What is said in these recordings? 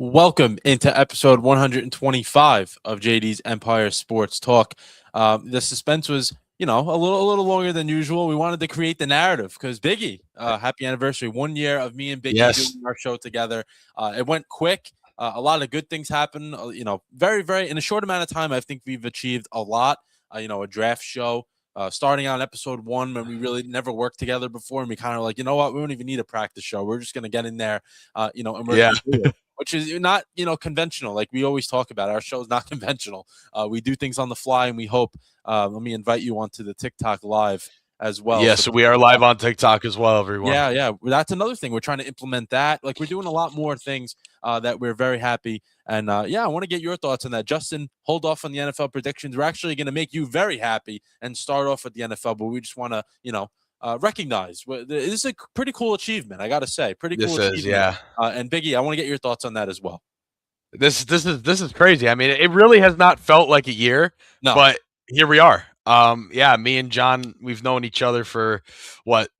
Welcome into episode 125 of JD's Empire Sports Talk. The suspense was, a little longer than usual. We wanted to create the narrative because Biggie, happy anniversary, 1 year of me and Biggie doing our show together. It went quick. A lot of good things happened. Very, very in a short amount of time. I think we've achieved a lot. A draft show. Starting on episode 1 when we really never worked together before, and we kind of like, we don't even need a practice show. We're just gonna get in there, and we're gonna do it. Which is not, conventional. Like we always talk about, our show is not conventional. We do things on the fly, and we hope. Let me invite you onto the TikTok live as well. Yes, so we are live on TikTok as well, everyone. Yeah. That's another thing. We're trying to implement that. Like we're doing a lot more things that we're very happy. And I want to get your thoughts on that. Justin, hold off on the NFL predictions. We're actually going to make you very happy and start off with the NFL, but we just want to, recognize this is a pretty cool achievement. I got to say, pretty cool achievement. Yeah. And Biggie, I want to get your thoughts on that as well. This is crazy. I mean, it really has not felt like a year, but here we are. Me and John, we've known each other for what,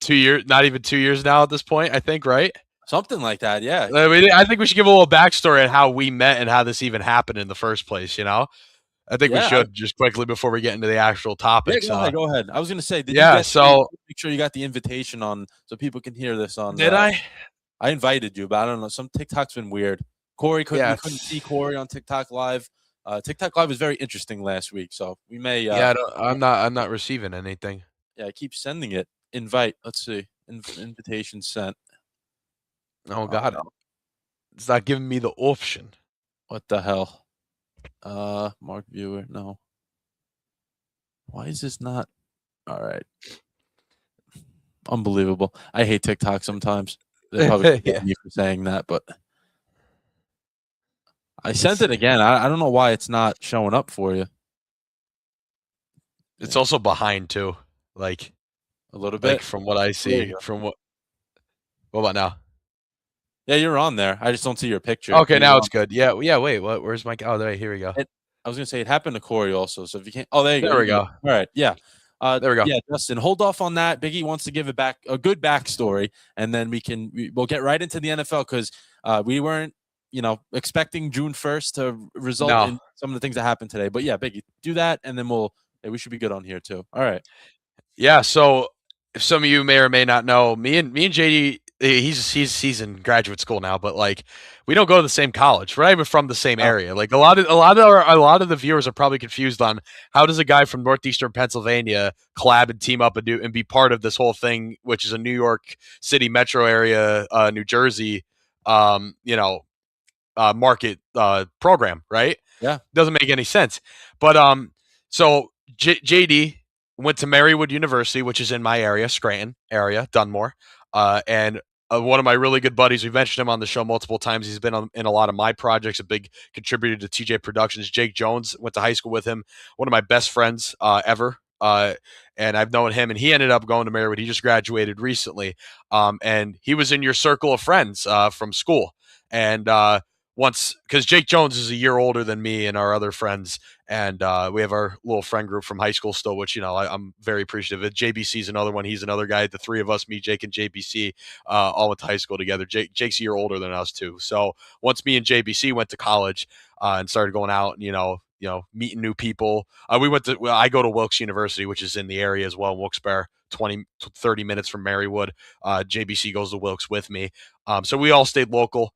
2 years? Not even 2 years now at this point, I think, right? Something like that, yeah. I think we should give a little backstory on how we met and how this even happened in the first place. I think we should just quickly before we get into the actual topics. Yeah, go ahead. I was going to say, make sure you got the invitation on so people can hear this on. Did I? I invited you, but I don't know. Some TikTok's been weird. Corey couldn't see Corey on TikTok Live. TikTok Live was very interesting last week, so we may. I'm not receiving anything. Yeah, I keep sending it. Invite. Let's see. Invitation sent. Oh God, it's not giving me the option. What the hell? Mark viewer. No. Why is this not? All right. Unbelievable. I hate TikTok sometimes. They probably hate me for saying that, but I sent it again. I don't know why it's not showing up for you. It's also behind too. Like A little like bit. from what I There you see. go. From what about now? Yeah, you're on there. I just don't see your picture, Okay, but you're now it's on. good. Yeah, yeah. Wait, what? Where's my? Oh, there. Here we go. I was gonna say it happened to Corey also. So if you can't, oh, there you go. There You we can go. go. All right, yeah, There we go. yeah, Justin, hold off on that. Biggie wants to give it back a good backstory, and then we'll get right into the NFL because we weren't, expecting June 1st to result No. in some of the things that happened today. But yeah, Biggie, do that, and then we should be good on here too. All right. Yeah. So, if some of you may or may not know, me and JD, he's in graduate school now, but like we don't go to the same college. We're not even from the same Oh, area. Like a lot of the viewers are probably confused on how does a guy from northeastern Pennsylvania collab and team up and be part of this whole thing, which is a New York City metro area, New Jersey, um, you know, market program, right? yeah. Doesn't make any sense. But so JD went to Marywood University, which is in my area, Scranton area, Dunmore, and one of my really good buddies. We've mentioned him on the show multiple times. He's been in a lot of my projects, a big contributor to TJ Productions. Jake Jones, went to high school with him, one of my best friends ever. And I've known him, and he ended up going to Marywood. He just graduated recently, and he was in your circle of friends from school. And once, because Jake Jones is a year older than me and our other friends, and we have our little friend group from high school still, which I'm very appreciative of. JBC's another one. He's another guy. The three of us, me, Jake, and JBC, all went to high school together. Jake's a year older than us too. So once me and JBC went to college and started going out, and meeting new people. I go to Wilkes University, which is in the area as well, Wilkes-Barre, 20-30 minutes from Marywood. JBC goes to Wilkes with me, so we all stayed local.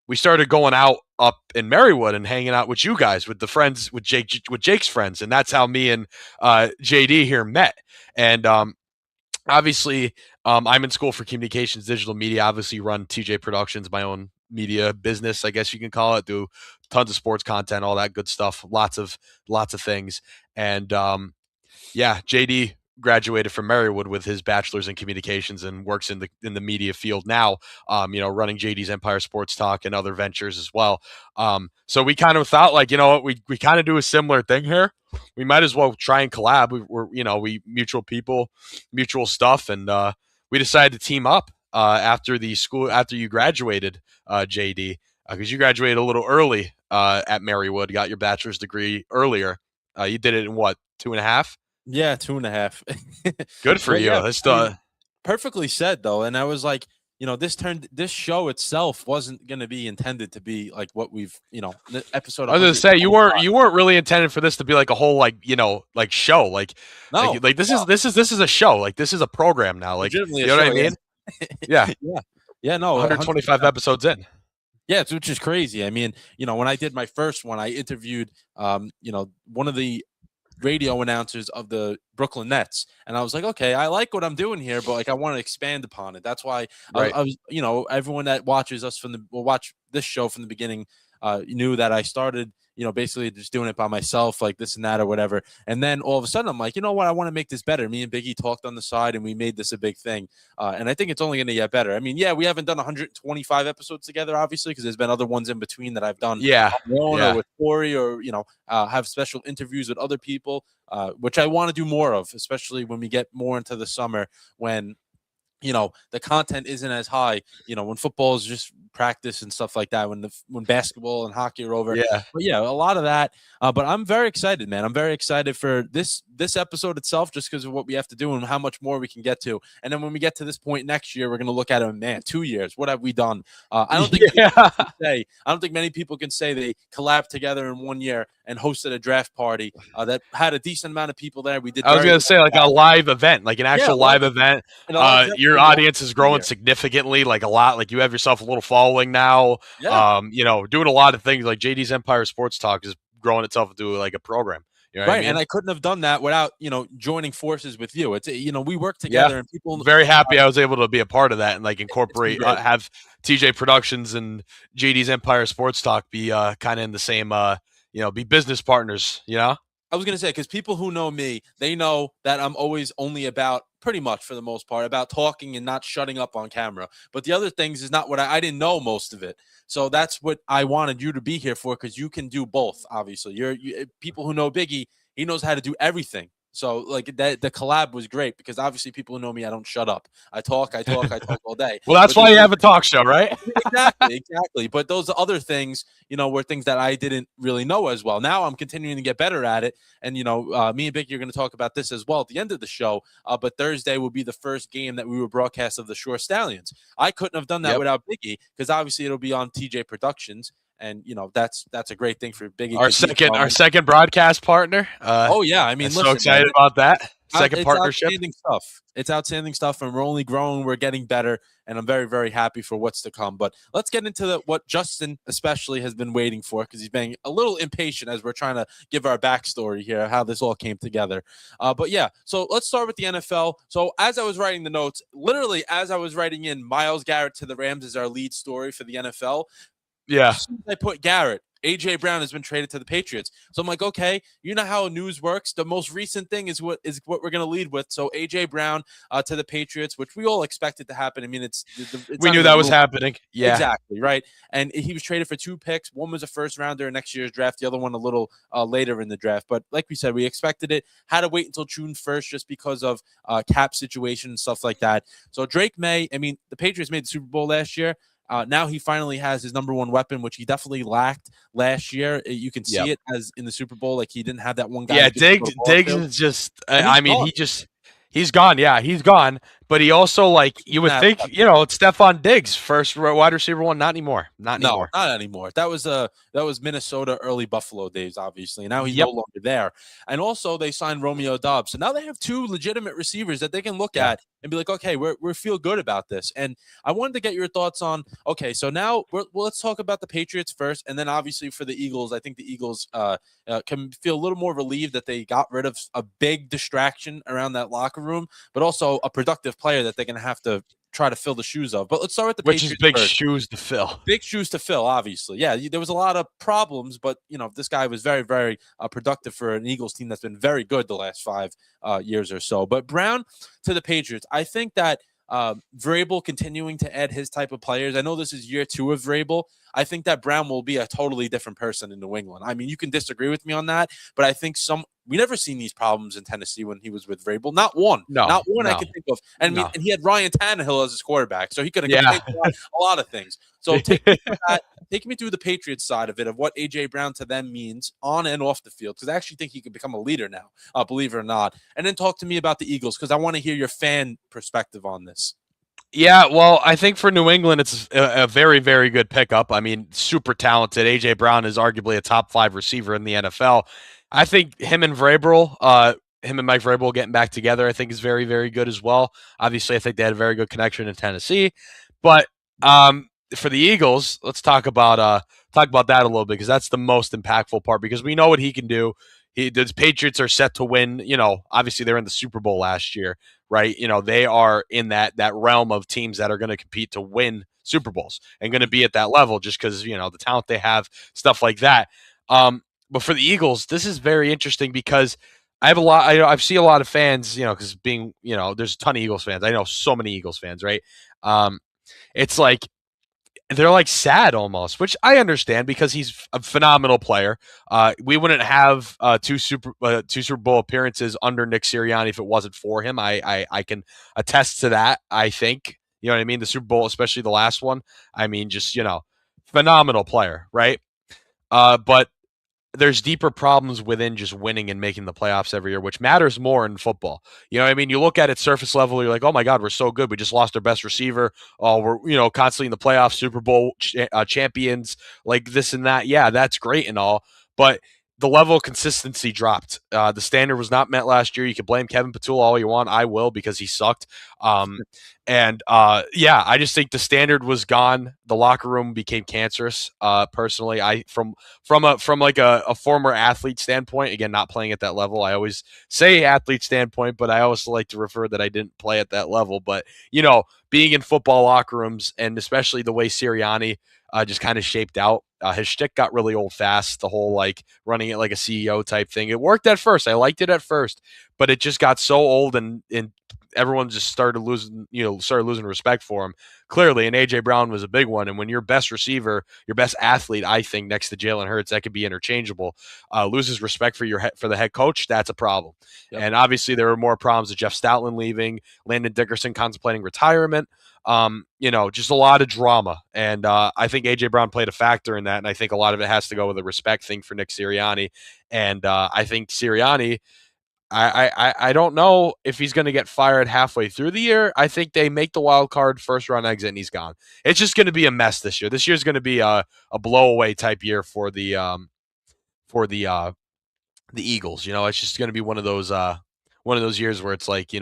We started going out up in Marywood and hanging out with you guys, with the friends, with Jake's friends, and that's how me and JD here met. And obviously, I'm in school for communications, digital media. Obviously, run TJ Productions, my own media business, I guess you can call it. Do tons of sports content, all that good stuff. Lots of things. And yeah, JD graduated from Marywood with his bachelor's in communications and works in the media field now. Running JD's Empire Sports Talk and other ventures as well. So we kind of thought, like, we kind of do a similar thing here. We might as well try and collab. We mutual people, mutual stuff, and we decided to team up after you graduated, JD, because you graduated a little early at Marywood, got your bachelor's degree earlier. You did it in what, 2.5? Yeah, 2.5. Good for you. Yeah, That's perfectly said though. And I was like, this show itself wasn't going to be intended to be like what we've, the episode. I was gonna say you weren't really intended for this to be like a whole show No, this is a show, like this is a program now, like legitimately you know what I mean? Yeah, yeah, no, 125 episodes in. Yeah, which is crazy. I mean, when I did my first one, I interviewed, one of the radio announcers of the Brooklyn Nets, and I was like, okay, I like what I'm doing here, but like I want to expand upon it. That's why Right. I was, everyone that watches us watch this show from the beginning, knew that I started, basically just doing it by myself, like this and that or whatever. And then all of a sudden, I'm like, you know what? I want to make this better. Me and Biggie talked on the side, and we made this a big thing. And I think it's only going to get better. I mean, yeah, we haven't done 125 episodes together, obviously, because there's been other ones in between that I've done Yeah. on my own Yeah. or with Corey, or have special interviews with other people, which I want to do more of, especially when we get more into the summer, when the content isn't as high, when football is just practice and stuff like that, when basketball and hockey are over. Yeah. But yeah, a lot of that. But I'm very excited, man. I'm very excited for this episode itself, just because of what we have to do and how much more we can get to. And then when we get to this point next year, we're going to look at it, man, 2 years. What have we done? I don't think I don't think many people can say they collabed together in 1 year and hosted a draft party that had a decent amount of people there. We did. I was going to say, like a live event, like an actual live event. Your audience is growing significantly, like a lot. Like you have yourself a little following now. Yeah. Doing a lot of things. Like JD's Empire Sports Talk is growing itself into like a program. You know what I mean? And I couldn't have done that without joining forces with you. It's we work together, and people. Very happy I was able to be a part of that and like incorporate, have TJ Productions and JD's Empire Sports Talk be kind of in the same, be business partners. I was going to say, because people who know me, they know that I'm always only about, pretty much for the most part, about talking and not shutting up on camera. But the other things is not what I didn't know most of it. So that's what I wanted you to be here for, because you can do both. Obviously, people who know Biggie, he knows how to do everything. So like that, the collab was great because obviously people who know me, I don't shut up. I talk all day. Well, that's But why there's you other have a talk show, right? Exactly. But those other things, were things that I didn't really know as well. Now I'm continuing to get better at it. And, me and Biggie are going to talk about this as well at the end of the show. But Thursday will be the first game that we will broadcast of the Shore Stallions. I couldn't have done that Yep. without Biggie because obviously it'll be on TJ Productions. And that's a great thing for Biggie. Our second broadcast partner. Oh yeah, I mean, I'm listen, so excited about that second it's partnership. outstanding stuff. It's outstanding stuff, and we're only growing. We're getting better, and I'm very, very happy for what's to come. But let's get into what Justin especially has been waiting for because he's being a little impatient as we're trying to give our backstory here, how this all came together. But yeah, so let's start with the NFL. So as I was writing the notes, literally as I was writing in Myles Garrett to the Rams is our lead story for the NFL. Yeah. As soon as I put Garrett, A.J. Brown has been traded to the Patriots. So I'm like, okay, you know how news works. The most recent thing is what we're going to lead with. So A.J. Brown to the Patriots, which we all expected to happen. I mean, it's we knew that was happening. Yeah, exactly right. And he was traded for 2 picks. One was a first rounder in next year's draft. The other one a little later in the draft. But like we said, we expected it. Had to wait until June 1st just because of cap situation and stuff like that. So Drake May. I mean, the Patriots made the Super Bowl last year. Now he finally has his number one weapon, which he definitely lacked last year. You can see it as in the Super Bowl, like he didn't have that one guy. Yeah, Diggs is just. I mean, he's gone. Yeah, he's gone. But he also you would think it's Stephon Diggs, first wide receiver one. Not anymore. Not anymore. That was Minnesota early Buffalo days, obviously. Now he's no longer there. And also they signed Romeo Doubs, so now they have 2 legitimate receivers that they can look at and be like, okay, we feel good about this. And I wanted to get your thoughts on. Okay, so now let's talk about the Patriots first, and then obviously for the Eagles, I think the Eagles can feel a little more relieved that they got rid of a big distraction around that locker room, but also a productive player that they're going to have to try to fill the shoes of. But let's start with the Patriots. Which is big first. Shoes to fill. Big shoes to fill, obviously. Yeah, there was a lot of problems, but this guy was very, very productive for an Eagles team that's been very good the last 5 years or so. But Brown to the Patriots, I think that Vrabel continuing to add his type of players. I know this is year 2 of Vrabel. I think that Brown will be a totally different person in New England. I mean, you can disagree with me on that, but I think we never seen these problems in Tennessee when he was with Vrabel. Not one I can think of. And I mean, and he had Ryan Tannehill as his quarterback, so he could have a lot of things. So take me through the Patriots side of it, of what A.J. Brown to them means on and off the field, because I actually think he could become a leader now, believe it or not. And then talk to me about the Eagles, because I want to hear your fan perspective on this. Yeah, well, I think for New England, it's a very, very good pickup. I mean, super talented. A.J. Brown is arguably a top 5 receiver in the NFL. I think him and Mike Vrabel getting back together, I think is very, very good as well. Obviously, I think they had a very good connection in Tennessee. But for the Eagles, let's talk about that a little bit, because that's the most impactful part, because we know what he can do. The Patriots are set to win. Obviously they're in the Super Bowl last year, right? They are in that realm of teams that are going to compete to win Super Bowls and going to be at that level just because, the talent they have, stuff like that. But for the Eagles, this is very interesting because I've seen a lot of fans, because there's a ton of Eagles fans. I know so many Eagles fans, right? It's like, they're sad almost, which I understand because he's a phenomenal player. We wouldn't have 2 Super Bowl appearances under Nick Sirianni if it wasn't for him. I can attest to that. I think, you know what I mean? The Super Bowl, especially the last one. I mean, just, phenomenal player, right? But there's deeper problems within just winning and making the playoffs every year, which matters more in football. You know what I mean? You look at it surface level, you're like, oh my God, we're so good. We just lost our best receiver. Oh, we're, constantly in the playoffs, Super Bowl champions, like this and that. Yeah, that's great and all. But the level of consistency dropped. The standard was not met last year. You can blame Kevin Petula all you want. I will, because he sucked. I just think the standard was gone. The locker room became cancerous. Personally, from a former athlete standpoint, again, not playing at that level. I always say athlete standpoint, but I also like to refer that I didn't play at that level. But being in football locker rooms, and especially the way Sirianni just kind of shaped out. His shtick got really old fast. The whole like running it like a CEO type thing. It worked at first. I liked it at first, but it just got so old, and everyone just started losing respect for him. Clearly, and AJ Brown was a big one. And when your best receiver, your best athlete, I think next to Jalen Hurts, that could be interchangeable, loses respect for for the head coach, that's a problem. Yep. And obviously, there were more problems with Jeff Stoutland leaving, Landon Dickerson contemplating retirement. Just a lot of drama. And I think AJ Brown played a factor in that. And I think a lot of it has to go with the respect thing for Nick Sirianni. And I think Sirianni, I don't know if he's going to get fired halfway through the year. I think they make the wild card first round exit and he's gone. It's just going to be a mess this year. This year's going to be a blowaway type year for the Eagles. It's just going to be one of those years where it's like,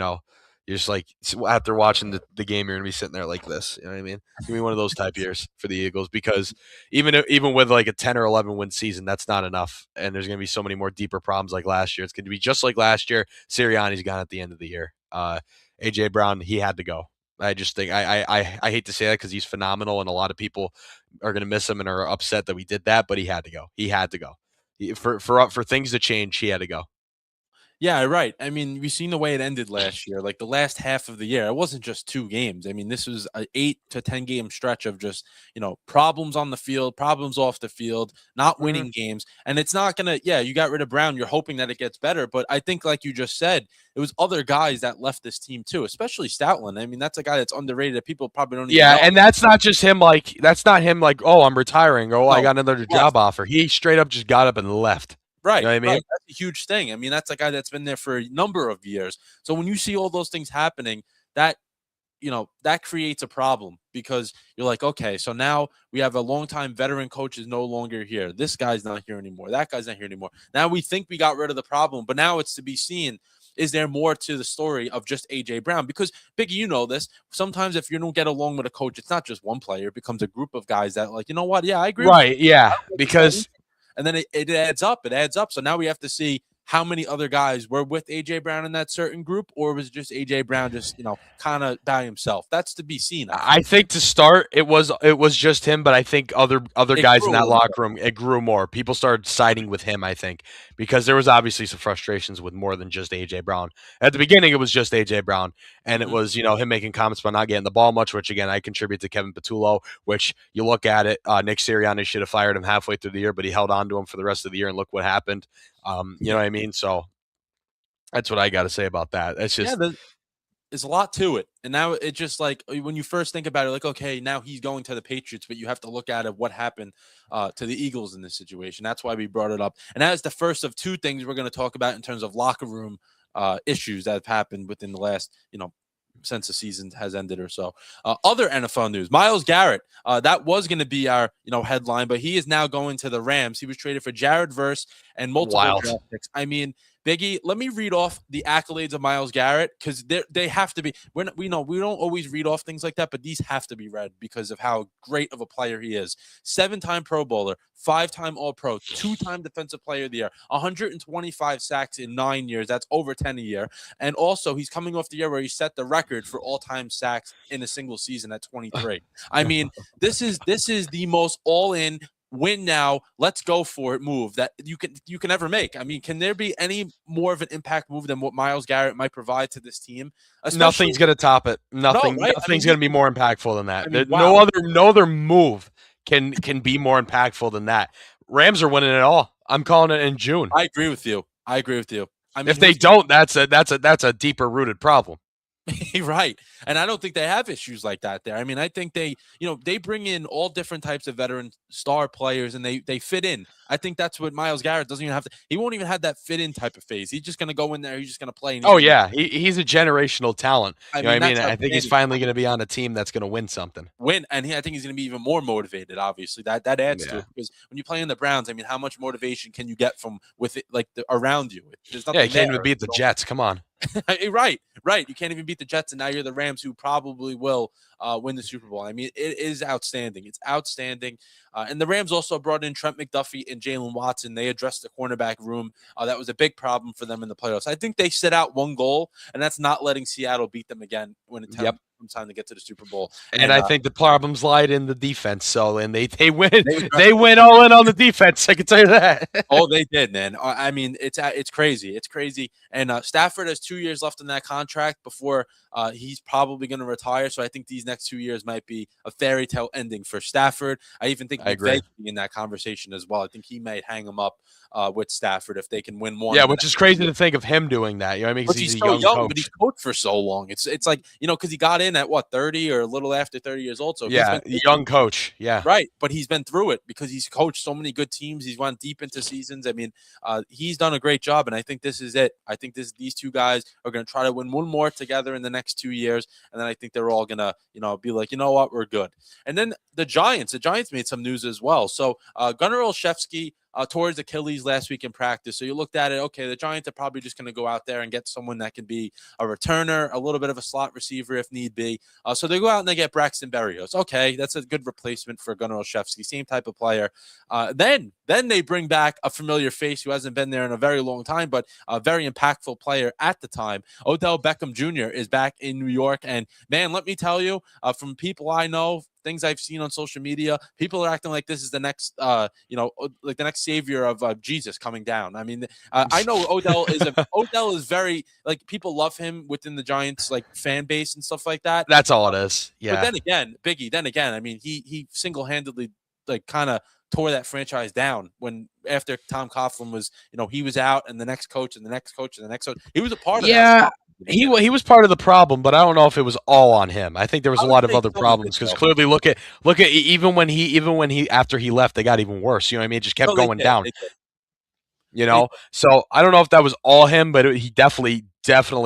you're just like after watching the game, you're gonna be sitting there like this. You know what I mean? It's gonna be one of those type years for the Eagles because even with like a 10 or 11 win season, that's not enough. And there's gonna be so many more deeper problems like last year. It's gonna be just like last year. Sirianni's gone at the end of the year. AJ Brown, he had to go. I just think I hate to say that because he's phenomenal and a lot of people are gonna miss him and are upset that we did that, but he had to go. He had to go. For things to change, he had to go. Yeah, right. I mean, we've seen the way it ended last year. Like the last half of the year, it wasn't just 2 games. I mean, this was an 8 to 10 game stretch of just, problems on the field, problems off the field, not winning games. And it's not going to, you got rid of Brown. You're hoping that it gets better. But I think, like you just said, it was other guys that left this team too, especially Stoutland. I mean, that's a guy that's underrated that people probably don't even know. And that's not just him. That's not him like, oh, I'm retiring. Oh, I got another job offer. He straight up just got up and left. Right. You know what I mean? Right. That's a huge thing. I mean, that's a guy that's been there for a number of years. So when you see all those things happening, that creates a problem because you're like, okay, so now we have a longtime veteran coach is no longer here. This guy's not here anymore. That guy's not here anymore. Now we think we got rid of the problem, but now it's to be seen. Is there more to the story of just AJ Brown? Because Biggie, you know this. Sometimes if you don't get along with a coach, it's not just one player. It becomes a group of guys that like, you know what? Yeah, I agree. Right. Yeah. Because. And then it adds up. It adds up. So now we have to see how many other guys were with AJ Brown in that certain group, or was it just AJ Brown just, kind of by himself? That's to be seen. I think to start, it was just him, but I think other guys in that locker room, it grew more. People started siding with him, I think, because there was obviously some frustrations with more than just AJ Brown. At the beginning, it was just AJ Brown, and it was, him making comments about not getting the ball much, which again, I contribute to Kevin Patullo, which you look at it, Nick Sirianni should have fired him halfway through the year, but he held on to him for the rest of the year, and look what happened. You know what I mean? So that's what I got to say about that. It's just there's a lot to it. And now it's just like when you first think about it, like, okay, now he's going to the Patriots, but you have to look at it, what happened to the Eagles in this situation. That's why we brought it up. And that is the first of 2 things we're going to talk about in terms of locker room issues that have happened within the last, since the season has ended or so. Other NFL news, Myles Garrett, that was going to be our, headline, but he is now going to the Rams. He was traded for Jared Verse and multiple draft picks. I mean, Biggie, let me read off the accolades of Myles Garrett because they have to be. We know we don't always read off things like that, but these have to be read because of how great of a player he is. 7-time Pro Bowler, 5-time All-Pro, 2-time Defensive Player of the Year, 125 sacks in 9 years. That's over 10 a year. And also, he's coming off the year where he set the record for all-time sacks in a single season at 23. I mean, this is the most all-in, win now, let's go for it move that you can ever make. I mean, can there be any more of an impact move than what Myles Garrett might provide to this team? Nothing's going to top it. Nothing's going to be more impactful than that. No other move can be more impactful than that. Rams are winning it all. I'm calling it in June. I agree with you. I mean, if they don't, that's a deeper rooted problem. Right. And I don't think they have issues like that there. I mean, I think they bring in all different types of veteran star players and they fit in. I think that's what Myles Garrett doesn't even have to. He won't even have that fit in type of phase. He's just going to go in there. He's just going to play. He's a generational talent. I think he's finally going to be on a team that's going to win something. And I think he's going to be even more motivated. Obviously, that adds to it because when you play in the Browns, I mean, how much motivation can you get from with it around you? There's nothing. You can't even beat the Jets. Come on. Right. You can't even beat the Jets, and now you're the Rams, who probably will win the Super Bowl. I mean, it is outstanding. It's outstanding. And the Rams also brought in Trent McDuffie and Jalen Watson. They addressed the cornerback room. That was a big problem for them in the playoffs. I think they set out one goal, and that's not letting Seattle beat them again when it comes time to get to the Super Bowl. And I think the problems lied in the defense. So, and they win. They They went all in on the defense. I can tell you that. Oh, they did, man. I mean, it's crazy. It's crazy. And Stafford has 2 years left in that contract before he's probably going to retire. So I think these next 2 years might be a fairy tale ending for Stafford. I even think McVay will be in that conversation as well. I think he might hang him up with Stafford if they can win more. Yeah, which is crazy to think of him doing that. You know what I mean? Because he's a so young coach. But he's coached for so long. It's like, because he got in at what, 30 or a little after 30 years old. So yeah, young coach. Yeah, right. But he's been through it because he's coached so many good teams. He's went deep into seasons. I mean, he's done a great job, and I think this is it. I think these two guys are going to try to win one more together in the next 2 years, and then I think they're all going to, be like, you know what, we're good. And then the Giants made some news as well. So Gunnar Olszewski tore his Achilles last week in practice. So you looked at it, okay, the Giants are probably just going to go out there and get someone that can be a returner, a little bit of a slot receiver if need be. So they go out and they get Braxton Berrios. Okay, that's a good replacement for Gunnar Olszewski, same type of player. Then they bring back a familiar face who hasn't been there in a very long time, but a very impactful player at the time. Odell Beckham Jr. is back in New York. And, man, let me tell you, from people I know, things I've seen on social media, people are acting like this is the next, like the next savior of Jesus coming down. I mean, I know Odell is very, like, people love him within the Giants, like, fan base and stuff like that. That's all it is. Yeah. But then again, Biggie, I mean, he single-handedly, like, kind of tore that franchise down when after Tom Coughlin was, he was out, and the next coach and the next coach and the next coach. He was a part of that. Yeah. He was part of the problem, but I don't know if it was all on him. I think there was a lot of other problems because clearly look at even when he after he left, they got even worse. You know what I mean? It just kept going down. So I don't know if that was all him, but he definitely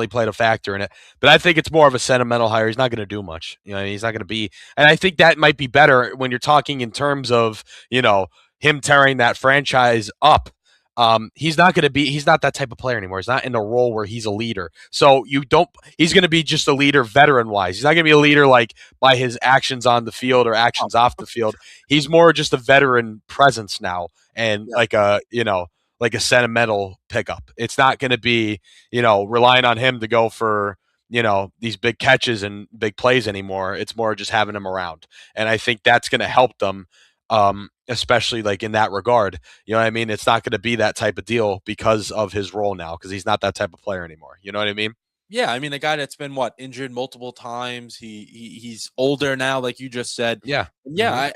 played a factor in it. But I think it's more of a sentimental hire. He's not going to do much. He's not going to be, and I think that might be better when you're talking in terms of him tearing that franchise up. He's not that type of player anymore. He's not in a role where he's a leader. So he's going to be just a leader veteran wise. He's not going to be a leader like by his actions on the field or actions off the field. He's more just a veteran presence now and like a sentimental pickup. It's not going to be, relying on him to go for, these big catches and big plays anymore. It's more just having him around. And I think that's going to help them. Especially like in that regard, you know what I mean? It's not going to be that type of deal because of his role now, because he's not that type of player anymore. You know what I mean? Yeah, I mean, a guy that's been injured multiple times. He's older now, like you just said. Yeah,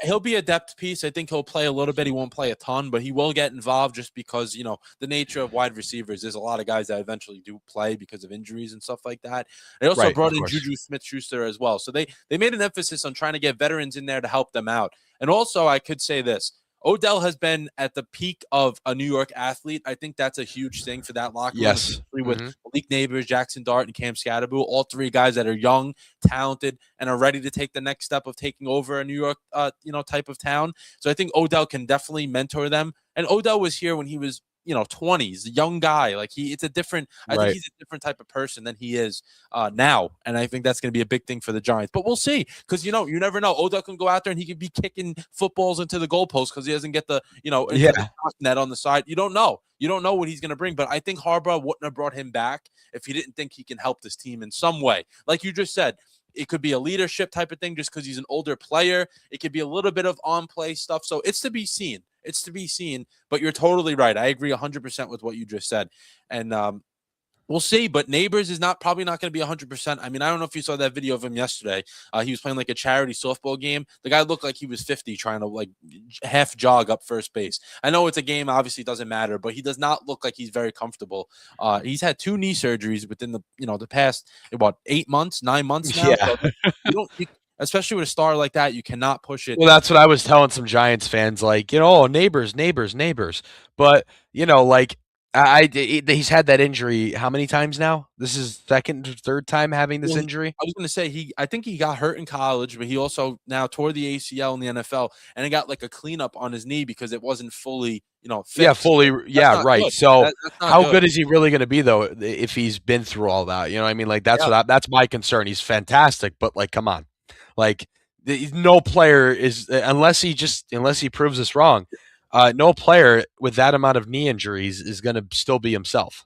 he'll be a depth piece. I think he'll play a little bit. He won't play a ton, but he will get involved just because the nature of wide receivers. There's a lot of guys that eventually do play because of injuries and stuff like that. They also brought in Juju Smith-Schuster as well, so they made an emphasis on trying to get veterans in there to help them out. And also, I could say this. Odell has been at the peak of a New York athlete. I think that's a huge thing for that locker room. Yes. With Malik Neighbors, Jackson Dart, and Cam Scatterbull, all three guys that are young, talented, and are ready to take the next step of taking over a New York, type of town. So I think Odell can definitely mentor them. And Odell was here when he was 20s, a young guy. Like I think he's a different type of person than he is now. And I think that's going to be a big thing for the Giants. But we'll see, because you never know. Odell can go out there and he could be kicking footballs into the goalpost because he doesn't get the the net on the side. You don't know. You don't know what he's going to bring. But I think Harbaugh wouldn't have brought him back if he didn't think he can help this team in some way. Like you just said, it could be a leadership type of thing just because he's an older player. It could be a little bit of on-play stuff. So it's to be seen. But you're totally right. I agree 100% with what you just said. And we'll see, but Neighbors is probably not going to be 100%. I mean, I don't know if you saw that video of him yesterday. He was playing like a charity softball game. The guy looked like he was 50 trying to like half jog up first base. I know it's a game, obviously it doesn't matter, but he does not look like he's very comfortable. He's had 2 knee surgeries within the past, 9 months now. Yeah. So especially with a star like that, you cannot push it. Well, that's what I was telling some Giants fans, like, neighbors. But, he's had that injury how many times now? This is second or third time having this injury? I was going to say I think he got hurt in college, but he also now tore the ACL in the NFL, and he got like a cleanup on his knee because it wasn't fully, fixed. Yeah, fully. Yeah, right. Good. So that's how good is he really going to be though if he's been through all that? You know what I mean? Like that's my concern. He's fantastic, but like, come on. Like no player is unless he proves us wrong. No player with that amount of knee injuries is going to still be himself.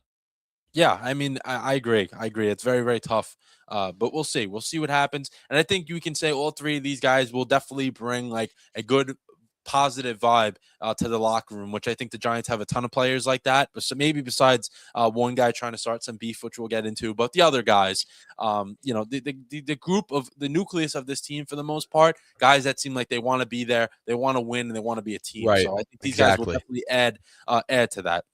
Yeah, I mean, I agree. I agree. It's very, very tough. But we'll see. We'll see what happens. And I think you can say all three of these guys will definitely bring like a good positive vibe to the locker room, which I think the Giants have a ton of players like that. But so maybe besides one guy trying to start some beef, which we'll get into, but the other guys, the group of the nucleus of this team for the most part, guys that seem like they want to be there, they want to win, and they want to be a team. Right. So I think these guys will Exactly. definitely add to that.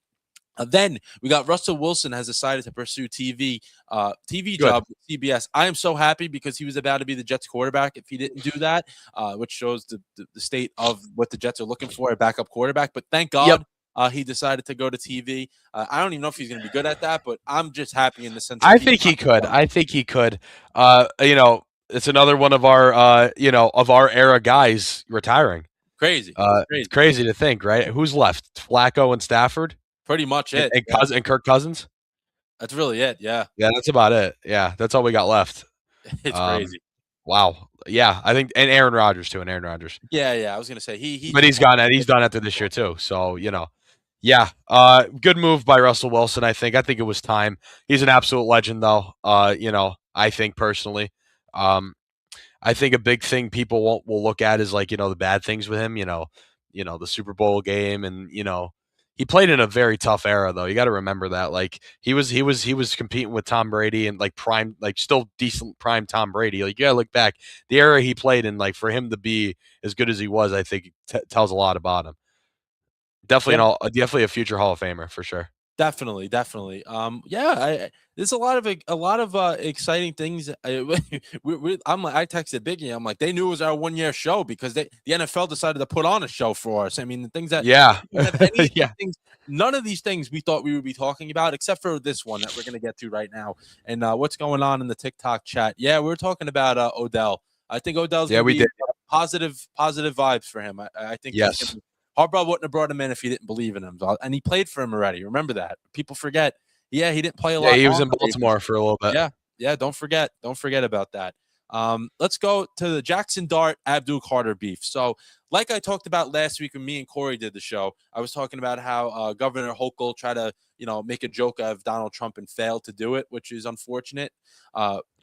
Then we got Russell Wilson has decided to pursue TV Good. job with CBS. I am so happy because he was about to be the Jets quarterback if he didn't do that, which shows the state of what the Jets are looking for, a backup quarterback. But thank Yep. God he decided to go to TV. I don't even know if he's going to be good at that, but I'm just happy in the sense of I he's think he not could. done. I think he could. It's another one of our, of our era guys retiring. Crazy. It's It's crazy. crazy to think, right? Who's left? Flacco and Stafford, Pretty much and it. and, Yeah, and Kirk Cousins. that's really it. Yeah, Yeah, that's about it. Yeah, that's all we got left. it's Um, crazy. wow. Yeah, I think, and Aaron Rodgers too, and Aaron Rodgers. Yeah, yeah. I was going to say But he's gone. He's done after this year too. So yeah. Good move by Russell Wilson. I think it was time. He's an absolute legend, though. I think personally. Um, I think a big thing people will look at is like the bad things with him. The Super Bowl game, and he played in a very tough era though. You got to remember that. Like he was competing with Tom Brady and like prime, like still decent prime Tom Brady. Like you got to look back the era he played in. Like for him to be as good as he was, I think tells a lot about him. Definitely a future Hall of Famer for sure. Definitely, definitely. Yeah, there's a lot of exciting things. I texted Biggie. I'm like, they knew it was our 1 year show because the NFL decided to put on a show for us. I mean, the things that Yeah, we have any of these yeah, things, none of these things we thought we would be talking about, except for this one that we're gonna get to right now. And what's going on in the TikTok chat? Yeah, we're talking about Odell. I think Odell's yeah. gonna We be did. positive vibes for him. I think he's Yes. gonna Harbaugh wouldn't have brought him in if he didn't believe in him. And he played for him already. Remember that. People forget. Yeah, he didn't play a Yeah, lot he was on in the Ravens. Baltimore for a little bit. Yeah, yeah. Don't forget. Don't forget about that. Let's go to the Jackson Dart Abdul Carter beef. So, like I talked about last week when me and Corey did the show, I was talking about how Governor Hochul tried to, make a joke of Donald Trump and failed to do it, which is unfortunate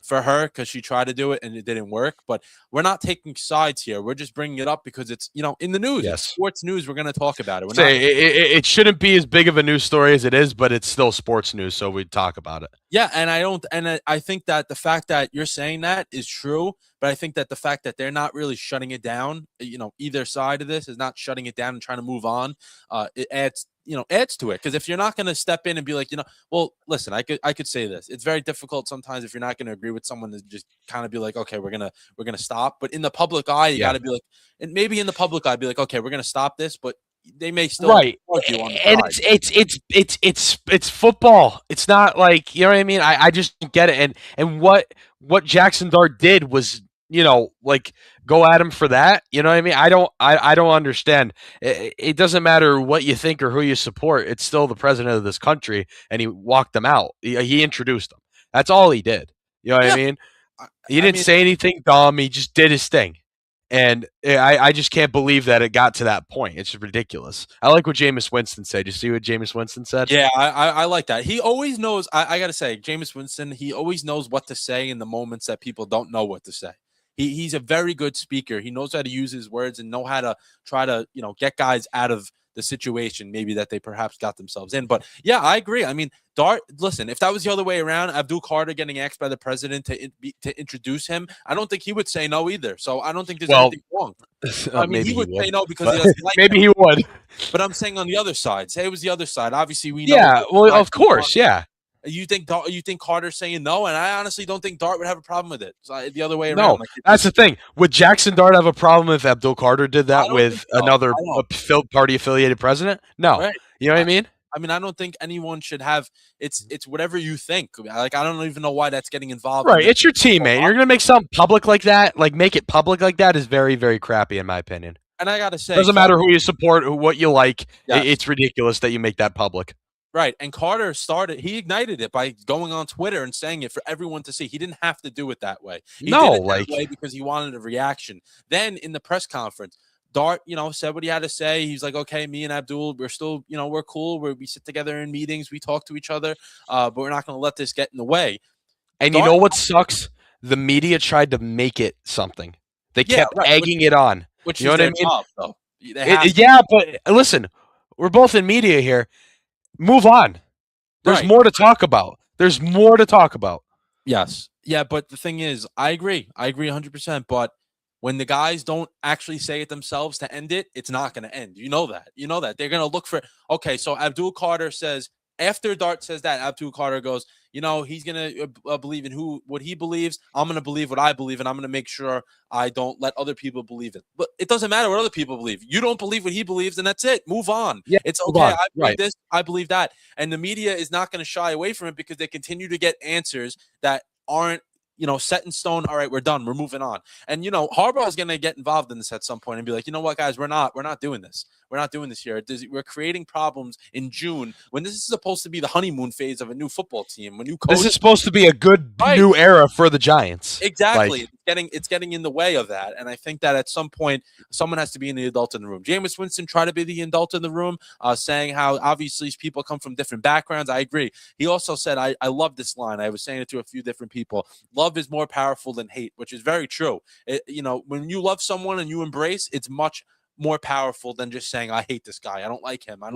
for her because she tried to do it and it didn't work. But we're not taking sides here. We're just bringing it up because it's, in the news. It's Yes. sports news. We're going to talk about it. We're not. Say it shouldn't be as big of a news story as it is, but it's still sports news, so we talk about it. Yeah, and I don't, and I think that the fact that you're saying that is true, but I think that the fact that they're not really shutting it down, either side of this is not shutting it down and trying to move on, it adds to it. Because if you're not going to step in and be like, well, listen, I could say this. It's very difficult sometimes if you're not going to agree with someone to just kind of be like, okay, we're gonna stop. But in the public eye, you got Yeah. to be like, and maybe in the public eye, be like, okay, we're gonna stop this, but they may still Right. argue on the And side. it's football. It's not like, you know what I mean? I just don't get it. And what Jackson Dart did was, like go at him for that. You know what I mean? I don't understand. It doesn't matter what you think or who you support. It's still the president of this country, and he walked them out. He introduced them. That's all he did. You know what I Yeah, mean? I, He I didn't mean, say anything dumb. He just did his thing. And I just can't believe that it got to that point. It's ridiculous. I like what Jameis Winston said. You see what Jameis Winston said? yeah, I like that. He always knows. I gotta say, Jameis Winston, he always knows what to say in the moments that people don't know what to say. He's a very good speaker. He knows how to use his words and know how to try to get guys out of the situation maybe that they perhaps got themselves in. But yeah, I agree. I mean, Dart. Listen, if that was the other way around, Abdul Carter getting asked by the president to introduce him, I don't think he would say no either. So I don't think there's Well, anything wrong. I mean, he maybe he would say would, no because he but doesn't like maybe him. he would. But I'm saying on the other side, say it was the other side. Obviously, we know Yeah, what well, side of course, yeah. you think Carter's saying no, and I honestly don't think Dart would have a problem with it. So the other way No, around, like that's the thing. Would Jackson Dart have a problem if Abdul Carter did I that don't think with so. another I don't. party affiliated president? No. Right. You know what I I, mean? I mean, I don't think anyone should have. It's whatever you think. Like I don't even know why that's getting involved in Right. this. It's your teammate. You're gonna make something public like that, like make it public like that, is very, very crappy in my opinion. And I gotta say, Doesn't matter who you support, what you like. yes. It's ridiculous that you make that public. Right. And Carter he ignited it by going on Twitter and saying it for everyone to see. He didn't have to do it that way. He No, did it that like way because he wanted a reaction. Then in the press conference, Dart, said what he had to say. He's like, okay, me and Abdul, we're still, we're cool. We sit together in meetings, we talk to each other, but we're not going to let this get in the way. And Dart, you know what sucks? The media tried to make it something. They kept egging it on. Which you know is what their I mean? job, though. Yeah, but listen, we're both in media here. Move on. There's more to talk about. There's more to talk about. Yes. Yeah, but the thing is, I agree. I agree 100%. But when the guys don't actually say it themselves to end it, it's not going to end. You know that. They're going to look for, okay, so Abdul Carter says, after Dart says that, Abdul Carter goes, he's going to believe in what he believes. I'm going to believe what I believe, and I'm going to make sure I don't let other people believe it. But it doesn't matter what other people believe. You don't believe what he believes, and that's it. Move on. Yeah, it's okay. I believe this. I believe that. And the media is not going to shy away from it because they continue to get answers that aren't set in stone. All right, we're done. We're moving on. And Harbaugh is going to get involved in this at some point and be like, you know what, guys, we're not doing this. We're not doing this here. We're creating problems in June when this is supposed to be the honeymoon phase of a new football team. When you coach, this is supposed to be a good new era for the Giants. Exactly. It's getting in the way of that. And I think that at some point, someone has to be the adult in the room. Jameis Winston tried to be the adult in the room, saying how obviously people come from different backgrounds. I agree. He also said, I love this line. I was saying it to a few different people. Love is more powerful than hate, which is very true. When you love someone and you embrace, it's much more powerful than just saying, I hate this guy. I don't like him. I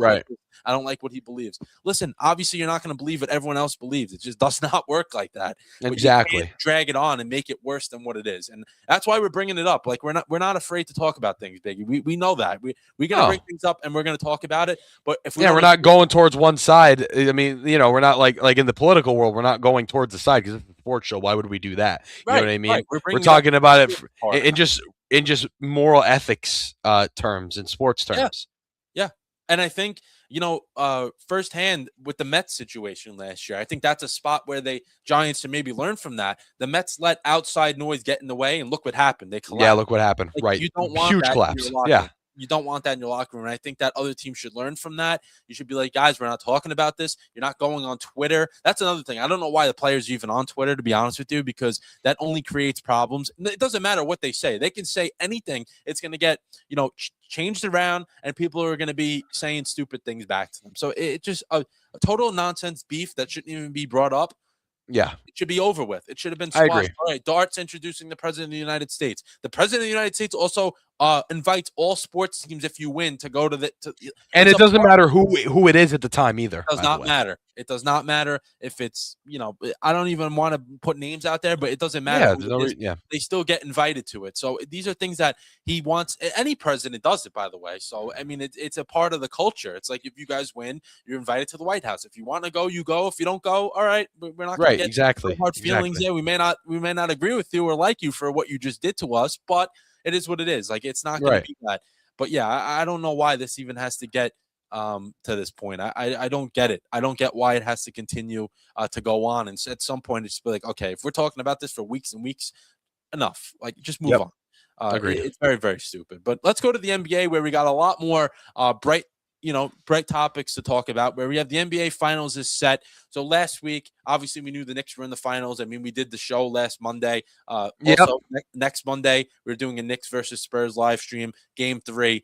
don't like what he believes. Listen, obviously you're not going to believe what everyone else believes. It just does not work like that. Exactly. But you can't drag it on and make it worse than what it is. And that's why we're bringing it up. Like we're not afraid to talk about things, Biggie. We know that. We're going to bring things up and we're going to talk about it. But if we're not going towards one side. I mean, we're not like in the political world, we're not going towards the side because it's a sports show. Why would we do that? You know what I mean? Right. We're talking about it in just moral ethics terms and sports terms. Yeah. And I think, firsthand with the Mets situation last year, I think that's a spot where Giants should maybe learn from that. The Mets let outside noise get in the way, and look what happened. They collapsed. Yeah, look what happened. Right. You don't want huge collapse. Yeah. You don't want that in your locker room. And I think that other teams should learn from that. You should be like, guys, we're not talking about this. You're not going on Twitter. That's another thing. I don't know why the players are even on Twitter, to be honest with you, because that only creates problems. It doesn't matter what they say. They can say anything. It's going to get, changed around, and people are going to be saying stupid things back to them. So it's just a total nonsense beef that shouldn't even be brought up. Yeah. It should be over with. It should have been squashed. All right, Dart's introducing the president of the United States. The president of the United States also invites all sports teams, if you win, to go to the and it doesn't matter who it is at the time either. It does not matter. It does not matter if it's, I don't even want to put names out there, but it doesn't matter. They still get invited to it. So these are things that he wants. Any president does it, by the way. So, I mean, it's a part of the culture. It's like if you guys win, you're invited to the White House. If you want to go, you go. If you don't go, all right, we're not going to get hard feelings there. We may not agree with you or like you for what you just did to us, but it is what it is. Like, it's not going to be that. But yeah, I don't know why this even has to get to this point. I don't get it. I don't get why it has to continue to go on. And at some point, it's like, okay, if we're talking about this for weeks and weeks, enough. Like, just move on. Agreed. It's very, very stupid. But let's go to the NBA, where we got a lot more bright topics to talk about, where we have the NBA Finals is set. So last week, obviously, we knew the Knicks were in the finals. I mean, we did the show last Monday. Also, next Monday, we're doing a Knicks versus Spurs live stream, Game 3.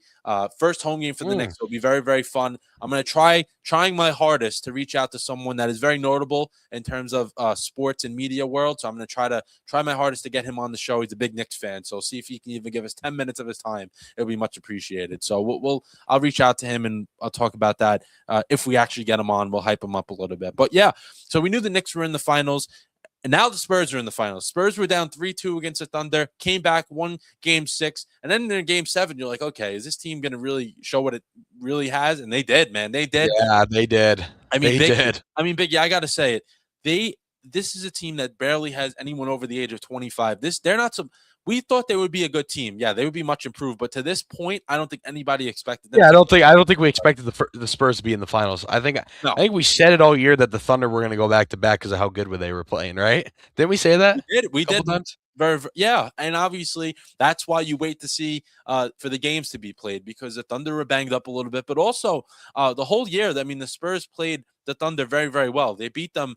First home game for the Knicks. It'll be very, very fun. I'm going to trying my hardest to reach out to someone that is very notable in terms of sports and media world. So I'm going to try my hardest to get him on the show. He's a big Knicks fan. So see if he can even give us 10 minutes of his time. It'll be much appreciated. So I'll reach out to him and I'll talk about that. If we actually get him on, we'll hype him up a little bit. But yeah, so we knew the Knicks were in the finals, and now the Spurs are in the finals. Spurs were down 3-2 against the Thunder, came back, won Game 6, and then in Game 7, you're like, okay, is this team going to really show what it really has? And they did, man. They did. Yeah, they did. Biggie, I got to say it. This is a team that barely has anyone over the age of 25. We thought they would be a good team. Yeah, they would be much improved. But to this point, I don't think anybody expected them. Yeah, I don't think we expected the Spurs to be in the finals. I think we said it all year that the Thunder were going to go back to back because of how good they were playing, right? Didn't we say that? We did. Yeah, and obviously that's why you wait to see for the games to be played, because the Thunder were banged up a little bit. But also the whole year, I mean, the Spurs played the Thunder very, very well. They beat them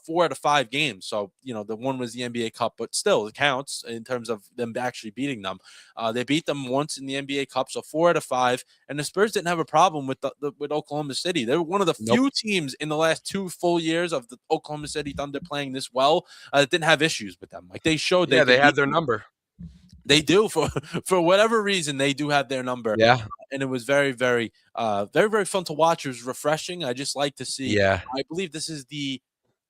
4 out of 5 games. So, the one was the NBA Cup, but still it counts in terms of them actually beating them. They beat them once in the NBA Cup, so 4 out of 5. And the Spurs didn't have a problem with with Oklahoma City. They were one of the few teams in the last 2 full years of the Oklahoma City Thunder playing this well that didn't have issues with them. Like they showed they had their number. They do for whatever reason. They do have their number. Yeah, and it was very, very, very, very fun to watch. It was refreshing. I just like to see. Yeah, I believe this is the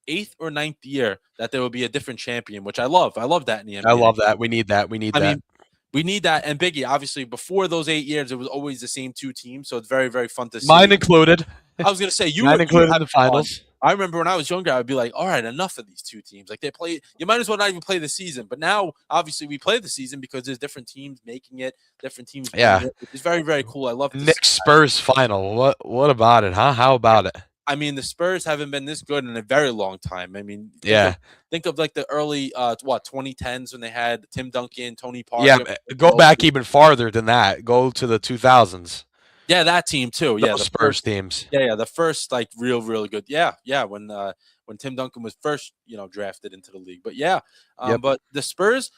8th or 9th year that there will be a different champion, which I love. I love that in the NBA. I love that. We need that. I mean, we need that. And Biggie, obviously, before those 8 years, it was always the same 2 teams, so it's very, very fun to see. Mine included. I was gonna say Mine included in the finals. I remember when I was younger, I would be like, all right, enough of these 2 teams. Like they play, you might as well not even play the season. But now, obviously, we play the season because there's different teams making it, different teams. Yeah, it's very, very cool. I love Knicks Spurs final. What about it, huh? How about it? I mean, the Spurs haven't been this good in a very long time. I mean, think of like the early 2010s when they had Tim Duncan, Tony Parker. Yeah, go back even farther than that. Go to the 2000s. Yeah, that team too. Those Spurs teams. Yeah, the first like really good. Yeah, when Tim Duncan was first, drafted into the league. But yeah, but the Spurs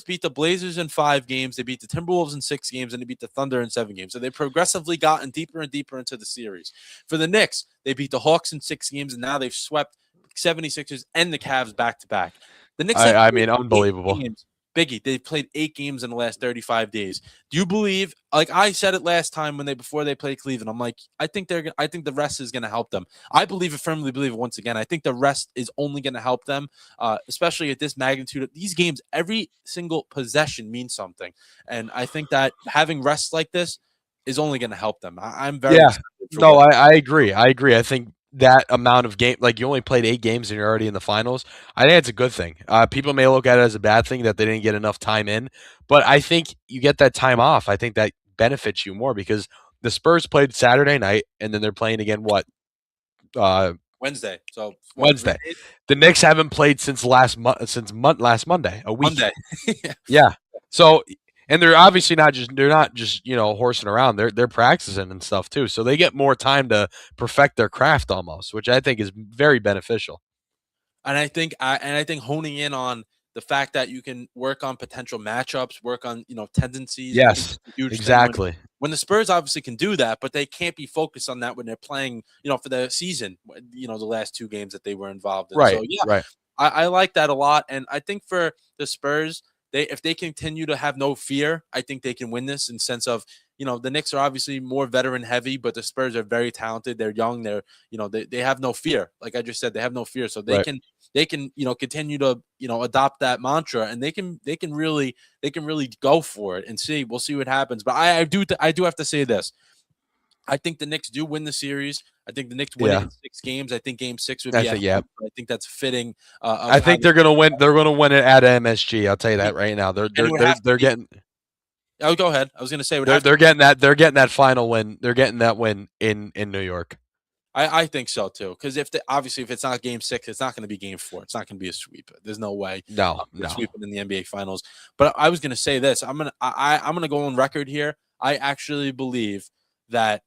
beat the Blazers in 5 games. They beat the Timberwolves in 6 games, and they beat the Thunder in 7 games. So they progressively gotten deeper and deeper into the series. For the Knicks, they beat the Hawks in 6 games, and now they've swept 76ers and the Cavs back to back. The Knicks, unbelievable. Biggie, they've played 8 games in the last 35 days. Do you believe? Like I said it last time before they played Cleveland, I'm like, I think the rest is going to help them. I firmly believe once again. I think the rest is only going to help them, especially at this magnitude of these games. Every single possession means something, and I think that having rest like this is only going to help them. I'm very excited for I agree. I think that amount of game, like you only played 8 games and you're already in the finals. I think it's a good thing. People may look at it as a bad thing that they didn't get enough time in, but I think you get that time off. I think that benefits you more because the Spurs played Saturday night and then they're playing again Wednesday. So Wednesday. The Knicks haven't played since last Monday, a week. Monday. Yeah. So. And they're obviously not just horsing around. They're practicing and stuff too. So they get more time to perfect their craft almost, which I think is very beneficial. And I think honing in on the fact that you can work on potential matchups, work on tendencies. Yes, exactly. When the Spurs obviously can do that, but they can't be focused on that when they're playing, for the season. The last 2 games that they were involved in. Right. So yeah, right. I like that a lot, and I think for the Spurs. If they continue to have no fear, I think they can win this in sense of, the Knicks are obviously more veteran heavy, but the Spurs are very talented. They're young. They're, they have no fear. Like I just said, they have no fear. So they can continue to, adopt that mantra, and they can really go for it and see. We'll see what happens. But I do have to say this. I think the Knicks do win the series. I think the Knicks win it in 6 games. I think Game 6 would be. I think that's fitting. I think they're gonna win. They're gonna win it at MSG. I'll tell you that right now. They're getting. Oh, go ahead. I was gonna say they're getting that. They're getting that final win. They're getting that win in New York. I think so too. Because if it's not Game 6, it's not going to be Game 4. It's not going to be a sweep. There's no way. No. Sweeping in the NBA Finals. But I was gonna say this. I'm gonna go on record here. I actually believe that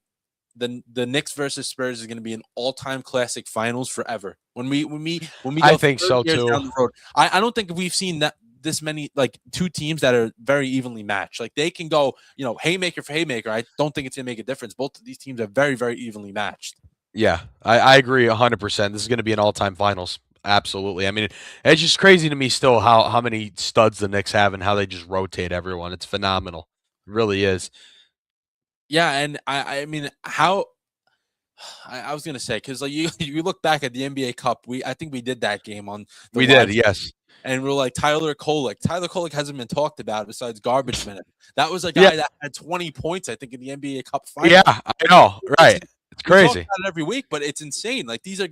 the Knicks versus Spurs is going to be an all-time classic finals forever. When we go I think so too. Down the road, I don't think we've seen that this many like 2 teams that are very evenly matched. Like they can go, haymaker for haymaker. I don't think it's going to make a difference. Both of these teams are very, very evenly matched. Yeah, I agree 100%. This is going to be an all-time finals. Absolutely. I mean, it's just crazy to me still how many studs the Knicks have and how they just rotate everyone. It's phenomenal. It really is. Yeah, and I mean, how I was gonna say because like you look back at the NBA Cup, I think we did that game on. We did, yes. And we're like Tyler Kolek. Tyler Kolek hasn't been talked about besides garbage minute. That was a guy that had 20 points, I think, in the NBA Cup final. Yeah, I know, right? It's crazy. We talk about it every week, but it's insane. Like these are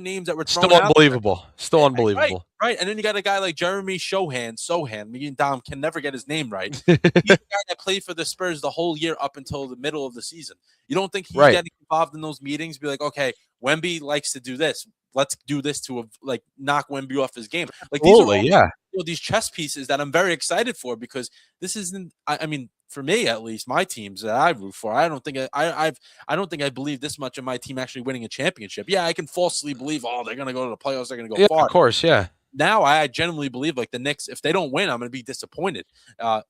names that were still unbelievable. Still unbelievable. Right. And then you got a guy like Jeremy Sohan. Me and Dom can never get his name right. He's the guy that played for the Spurs the whole year up until the middle of the season. You don't think he's getting involved in those meetings? Be like, okay, Wemby likes to do this. Let's do this to knock Wemby off his game. Like these are all, these chess pieces that I'm very excited for because this isn't. I mean, for me at least, my teams that I root for, I don't think I believe this much in my team actually winning a championship. Yeah, I can falsely believe, oh, they're gonna go to the playoffs, they're gonna go Yeah, far. of course, yeah. Now I genuinely believe like the Knicks, if they don't win, I'm gonna be disappointed.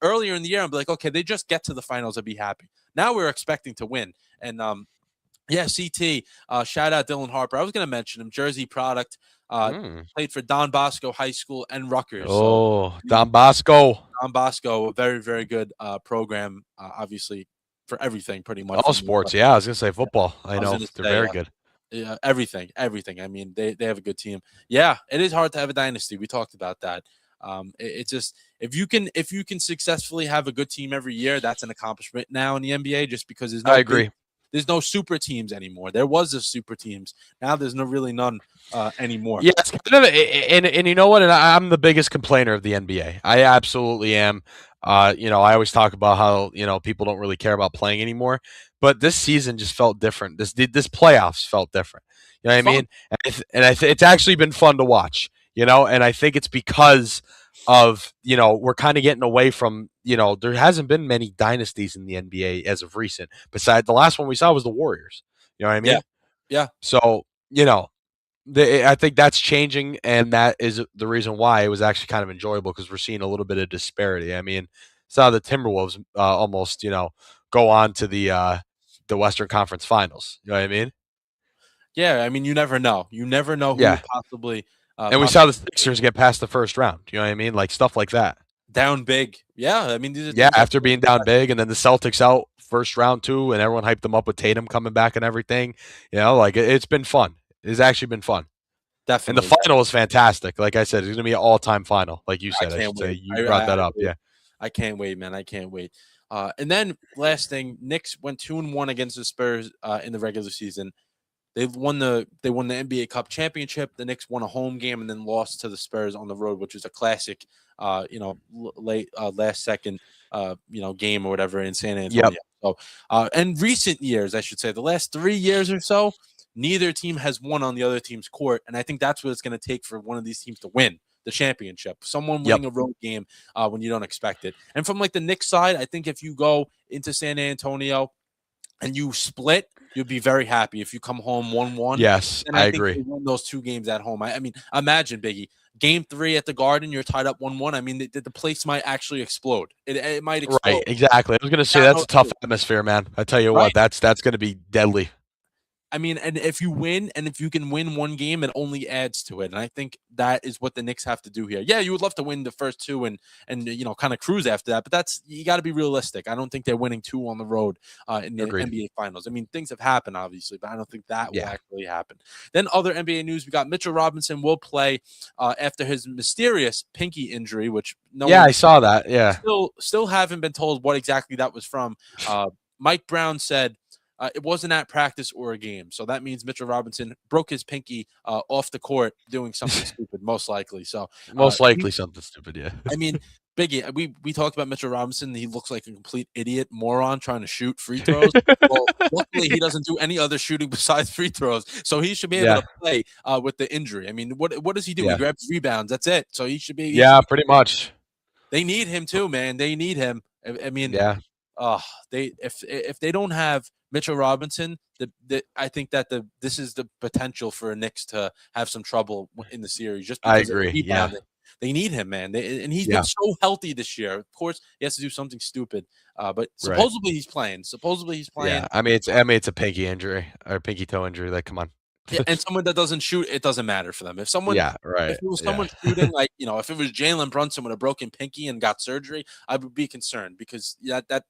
Earlier in the year, I'm like, okay, they just get to the finals, I'd be happy. Now we're expecting to win, and yeah, CT. Shout out Dylan Harper. I was gonna mention him, Jersey product. Played for Don Bosco High School and Rutgers. So Oh, Don Bosco. Don Bosco, a very, very good program, obviously, for everything pretty much. All From the, sports, yeah. I was gonna say yeah, football. I I was know going to they're say very good. everything, everything. I mean, they have a good team. Yeah, it is hard to have a dynasty. We talked about that. It's just if you can successfully have a good team every year, that's an accomplishment now in the NBA. Just because I agree. There's no super teams anymore. There was the super teams. Now there's really none anymore. Yeah, it's kind of, and you know what? And I'm the biggest complainer of the NBA. I absolutely am. I always talk about how people don't really care about playing anymore, but this season just felt different. This playoffs felt different. You know what I mean? It's actually been fun to watch. And I think it's because of we're kind of getting away from there hasn't been many dynasties in the NBA as of recent. Besides, the last one we saw was the Warriors. You know what I mean? Yeah. So I think that's changing, and that is the reason why it was actually kind of enjoyable because we're seeing a little bit of disparity. I mean, saw the Timberwolves almost, go on to the Western Conference Finals. You know what I mean? Yeah, I mean, you never know. You never know who Yeah. possibly. And we saw the Sixers get past the first round. You know what I mean? Like stuff like that. Down big. Yeah, I mean, these are Yeah, things after being down big, and then the Celtics out first round too, and everyone hyped them up with Tatum coming back and everything. Like it's been fun. It's actually been fun. And Definitely. the final is fantastic. Like I said, it's going to be an all-time final. Like you said, I should say. Wait. You brought that up. Yeah. I can't wait, man. I can't wait. And then last thing, Knicks went 2-1 against the Spurs in the regular season. They won the NBA Cup championship. The Knicks won a home game and then lost to the Spurs on the road, which was a classic, late last second, game or whatever in San Antonio. Yep. So, and recent years, I should say, the last 3 years or so, neither team has won on the other team's court, and I think that's what it's going to take for one of these teams to win the championship. Someone winning a road game when you don't expect it. And from like the Knicks side, I think if you go into San Antonio and you split, you'd be very happy if you come home 1-1. Yes, and I think agree. You win those 2 games at home. I mean, imagine, Biggie, game 3 at the Garden, you're tied up 1-1. I mean, the place might actually explode. It might explode. Right, exactly. I was going to say that's a tough atmosphere, man. I tell you what, that's going to be deadly. I mean, and if you win, and if you can win one game, it only adds to it. And I think that is what the Knicks have to do here. Yeah, you would love to win the first 2 and kind of cruise after that, but you got to be realistic. I don't think they're winning 2 on the road in the NBA Finals. I mean, things have happened, obviously, but I don't think that will actually happen. Then other NBA news, we got Mitchell Robinson will play after his mysterious pinky injury, which I saw that. Yeah, still haven't been told what exactly that was from. Mike Brown said it wasn't at practice or a game. So that means Mitchell Robinson broke his pinky off the court doing something stupid, most likely. So most likely something stupid, yeah. I mean, Biggie, we talked about Mitchell Robinson. He looks like a complete idiot, moron trying to shoot free throws. Well, luckily, he doesn't do any other shooting besides free throws. So he should be able to play with the injury. I mean, what does he do? He grabs rebounds. That's it. So he should be. Pretty much. They need him too, man. They need him. I mean, if they don't have Mitchell Robinson, I think that this is the potential for a Knicks to have some trouble in the series. Just because I agree. They need him, man. And he's been so healthy this year. Of course, he has to do something stupid, but supposedly he's playing. Yeah, I mean it's a pinky injury or pinky toe injury. Like, come on. Yeah, and someone that doesn't shoot, it doesn't matter for them. If someone, if it was someone shooting, like if it was Jalen Brunson with a broken pinky and got surgery, I would be concerned because that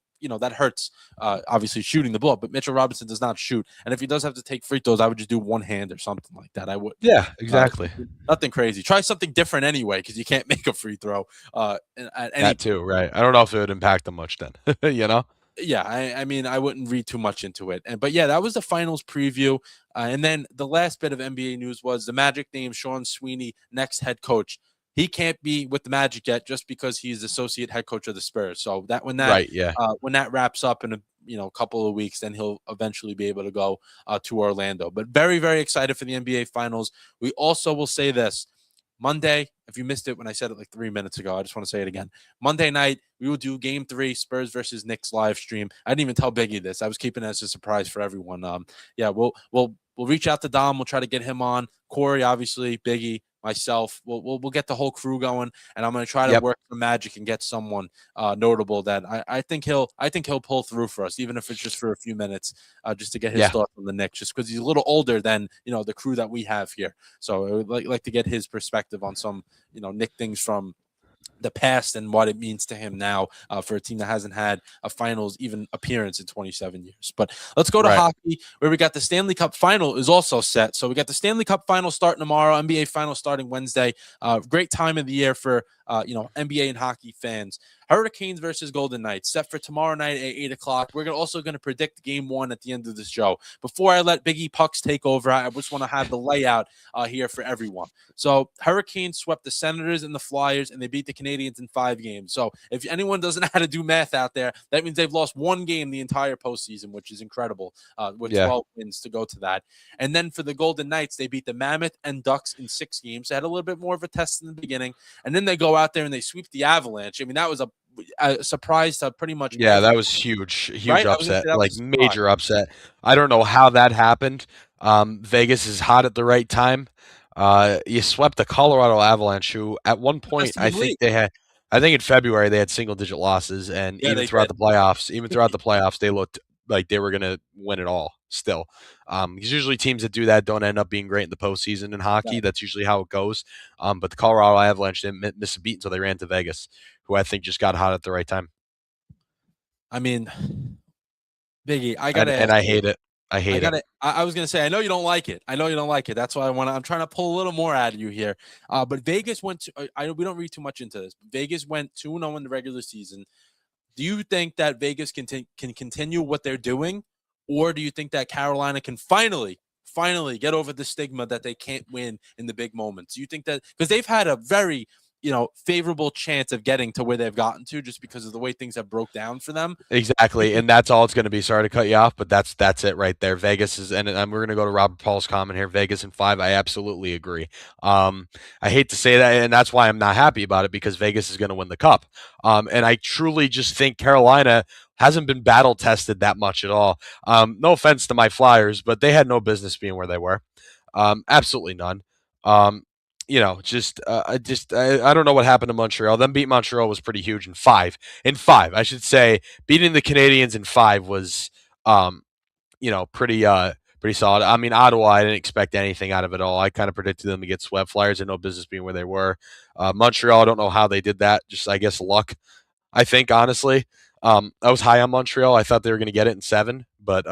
hurts. Obviously, shooting the ball, but Mitchell Robinson does not shoot, and if he does have to take free throws, I would just do one hand or something like that. I would. Yeah, exactly. Nothing crazy. Try something different anyway, because you can't make a free throw. That too, right? I don't know if it would impact them much then. Yeah, I mean, I wouldn't read too much into it. But yeah, that was the finals preview. And then the last bit of NBA news was the Magic named Sean Sweeney next head coach. He can't be with the Magic yet just because he's associate head coach of the Spurs. So when that wraps up in a couple of weeks, then he'll eventually be able to go to Orlando. But very, very excited for the NBA finals. We also will say this. Monday, if you missed it when I said it like 3 minutes ago, I just want to say it again. Monday night, we will do Game 3, Spurs versus Knicks live stream. I didn't even tell Biggie this. I was keeping it as a surprise for everyone. Yeah, we'll reach out to Dom. We'll try to get him on. Corey, obviously, Biggie, myself. We'll get the whole crew going, and I'm going to try to work the magic and get someone notable that I think he'll pull through for us, even if it's just for a few minutes, just to get his thoughts on the Knicks, just because he's a little older than the crew that we have here. So I would like to get his perspective on some Knick things from the past and what it means to him now for a team that hasn't had a finals even appearance in 27 years. But let's go to hockey, where we got the Stanley Cup final is also set. So we got the Stanley Cup final starting tomorrow, NBA final starting Wednesday. Great time of the year for NBA and hockey fans. Hurricanes versus Golden Knights set for tomorrow night at 8 o'clock. We're also going to predict game 1 at the end of the show. Before I let Biggie Pucks take over, I just want to have the layout here for everyone. So Hurricanes swept the Senators and the Flyers, and they beat the Canadiens in 5 games. So if anyone doesn't know how to do math out there, that means they've lost 1 game the entire postseason, which is incredible, with 12 wins to go to that. And then for the Golden Knights, they beat the Mammoth and Ducks in 6 games. They had a little bit more of a test in the beginning, and then they go out there and they sweep the Avalanche. I mean, that was a surprise to pretty much everyone. That was huge upset, like major upset. I don't know how that happened. Vegas is hot at the right time. You swept the Colorado Avalanche, who at one point I think in February they had single-digit losses, and even throughout the playoffs, they looked like they were going to win it all still. Because usually teams that do that don't end up being great in the postseason in hockey. That's usually how it goes. But the Colorado Avalanche didn't miss a beat until they ran to Vegas, who I think just got hot at the right time. I mean, Biggie, I got to and I hate it. I hate it. I was going to say, I know you don't like it. That's why I'm trying to pull a little more out of you here. But Vegas went to, we don't read too much into this. Vegas went 2-0 in the regular season. Do you think that Vegas can continue what they're doing? Or do you think that Carolina can finally get over the stigma that they can't win in the big moments? Do you think that, because they've had a very favorable chance of getting to where they've gotten to just because of the way things have broke down for them. Exactly. And that's all it's going to be. Sorry to cut you off, but that's it right there. Vegas is, and we're going to go to Robert Paul's comment here. Vegas in 5. I absolutely agree. I hate to say that, and that's why I'm not happy about it, because Vegas is going to win the cup. And I truly just think Carolina hasn't been battle tested that much at all. No offense to my Flyers, but they had no business being where they were. Absolutely none. I don't know what happened to Montreal. Them beat Montreal was pretty huge in 5. In 5, I should say, beating the Canadiens in 5 was, pretty solid. I mean, Ottawa, I didn't expect anything out of it all. I kind of predicted them to get swept. Flyers had no business being where they were. Montreal, I don't know how they did that. Just, I guess, luck. I think, honestly, I was high on Montreal. I thought they were going to get it in 7, but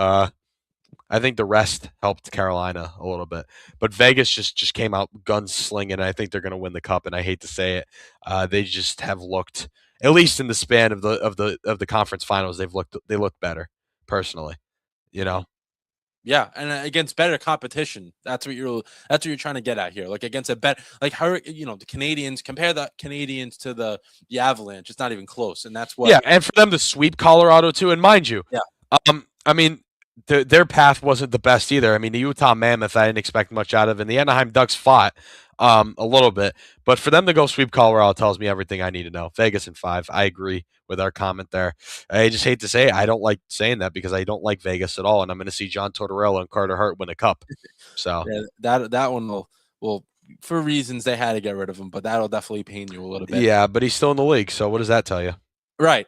I think the rest helped Carolina a little bit, but Vegas just came out guns slinging. And I think they're going to win the cup. And I hate to say it, they just have looked, at least in the span of the conference finals, they looked better. Personally, Yeah, and against better competition. That's what you're trying to get at here. Like against a bet, like how the Canadiens, compare the Canadiens to the Avalanche. It's not even close, and that's what. Yeah, and for them to sweep Colorado too, and mind you, I mean, their path wasn't the best either. I mean, the Utah Mammoth, I didn't expect much out of, and the Anaheim Ducks fought a little bit. But for them to go sweep Colorado tells me everything I need to know. Vegas in 5. I agree with our comment there. I just hate to say it. I don't like saying that because I don't like Vegas at all, and I'm going to see John Tortorella and Carter Hart win a cup. So that one will, for reasons they had to get rid of him, but that'll definitely pain you a little bit. Yeah, but he's still in the league, so what does that tell you? Right.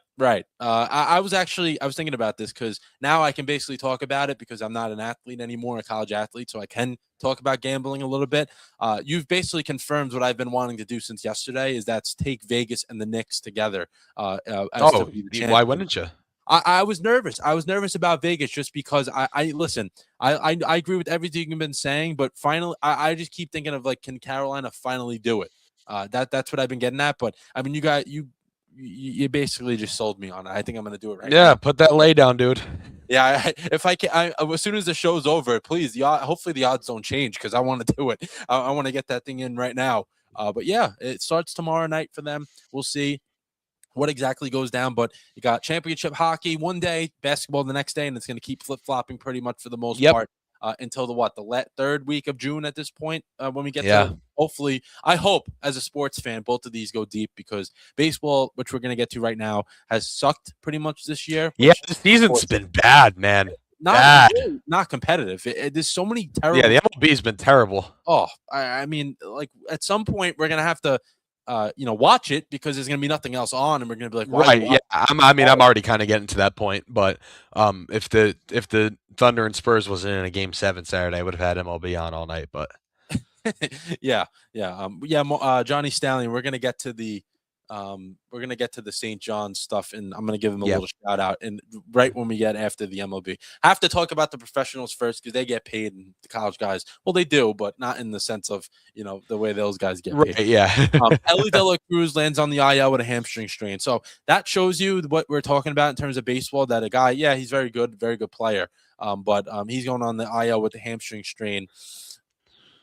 I was thinking about this because now I can basically talk about it because I'm not an athlete anymore, a college athlete, so I can talk about gambling a little bit. You've basically confirmed what I've been wanting to do since yesterday, is that's take Vegas and the Knicks together. Why wouldn't you? I was nervous. I was nervous about Vegas just because I listen. I agree with everything you've been saying, but finally, I just keep thinking of like, can Carolina finally do it? That's what I've been getting at. But I mean, you basically just sold me on it. I think I'm going to do it right now. Yeah, put that lay down, dude. Yeah, if I can, as soon as the show's over, please, hopefully the odds don't change because I want to do it. I want to get that thing in right now. But yeah, it starts tomorrow night for them. We'll see what exactly goes down. But you got championship hockey one day, basketball the next day, and it's going to keep flip-flopping pretty much for the most part. until the third week of June at this point when we get to hopefully, I hope as a sports fan, both of these go deep because baseball, which we're going to get to right now, has sucked pretty much this year. Yeah, the season's been bad, man. Really not competitive. There's so many terrible. Yeah, the MLB's been terrible. Oh, I mean, like at some point we're going to have to watch it because there's going to be nothing else on, and we're going to be like, right? Yeah, I'm already kind of getting to that point. But if the Thunder and Spurs wasn't in a Game 7 Saturday, I would have had MLB on all night. But Johnny Stallion. We're gonna get to the St. John's stuff, and I'm gonna give him a little shout out. And right when we get after the MLB, I have to talk about the professionals first because they get paid, and the college guys, well, they do, but not in the sense of the way those guys get paid. Right, yeah. Ellie De La Cruz lands on the IL with a hamstring strain, so that shows you what we're talking about in terms of baseball. That a guy, he's very good player, but he's going on the IL with the hamstring strain.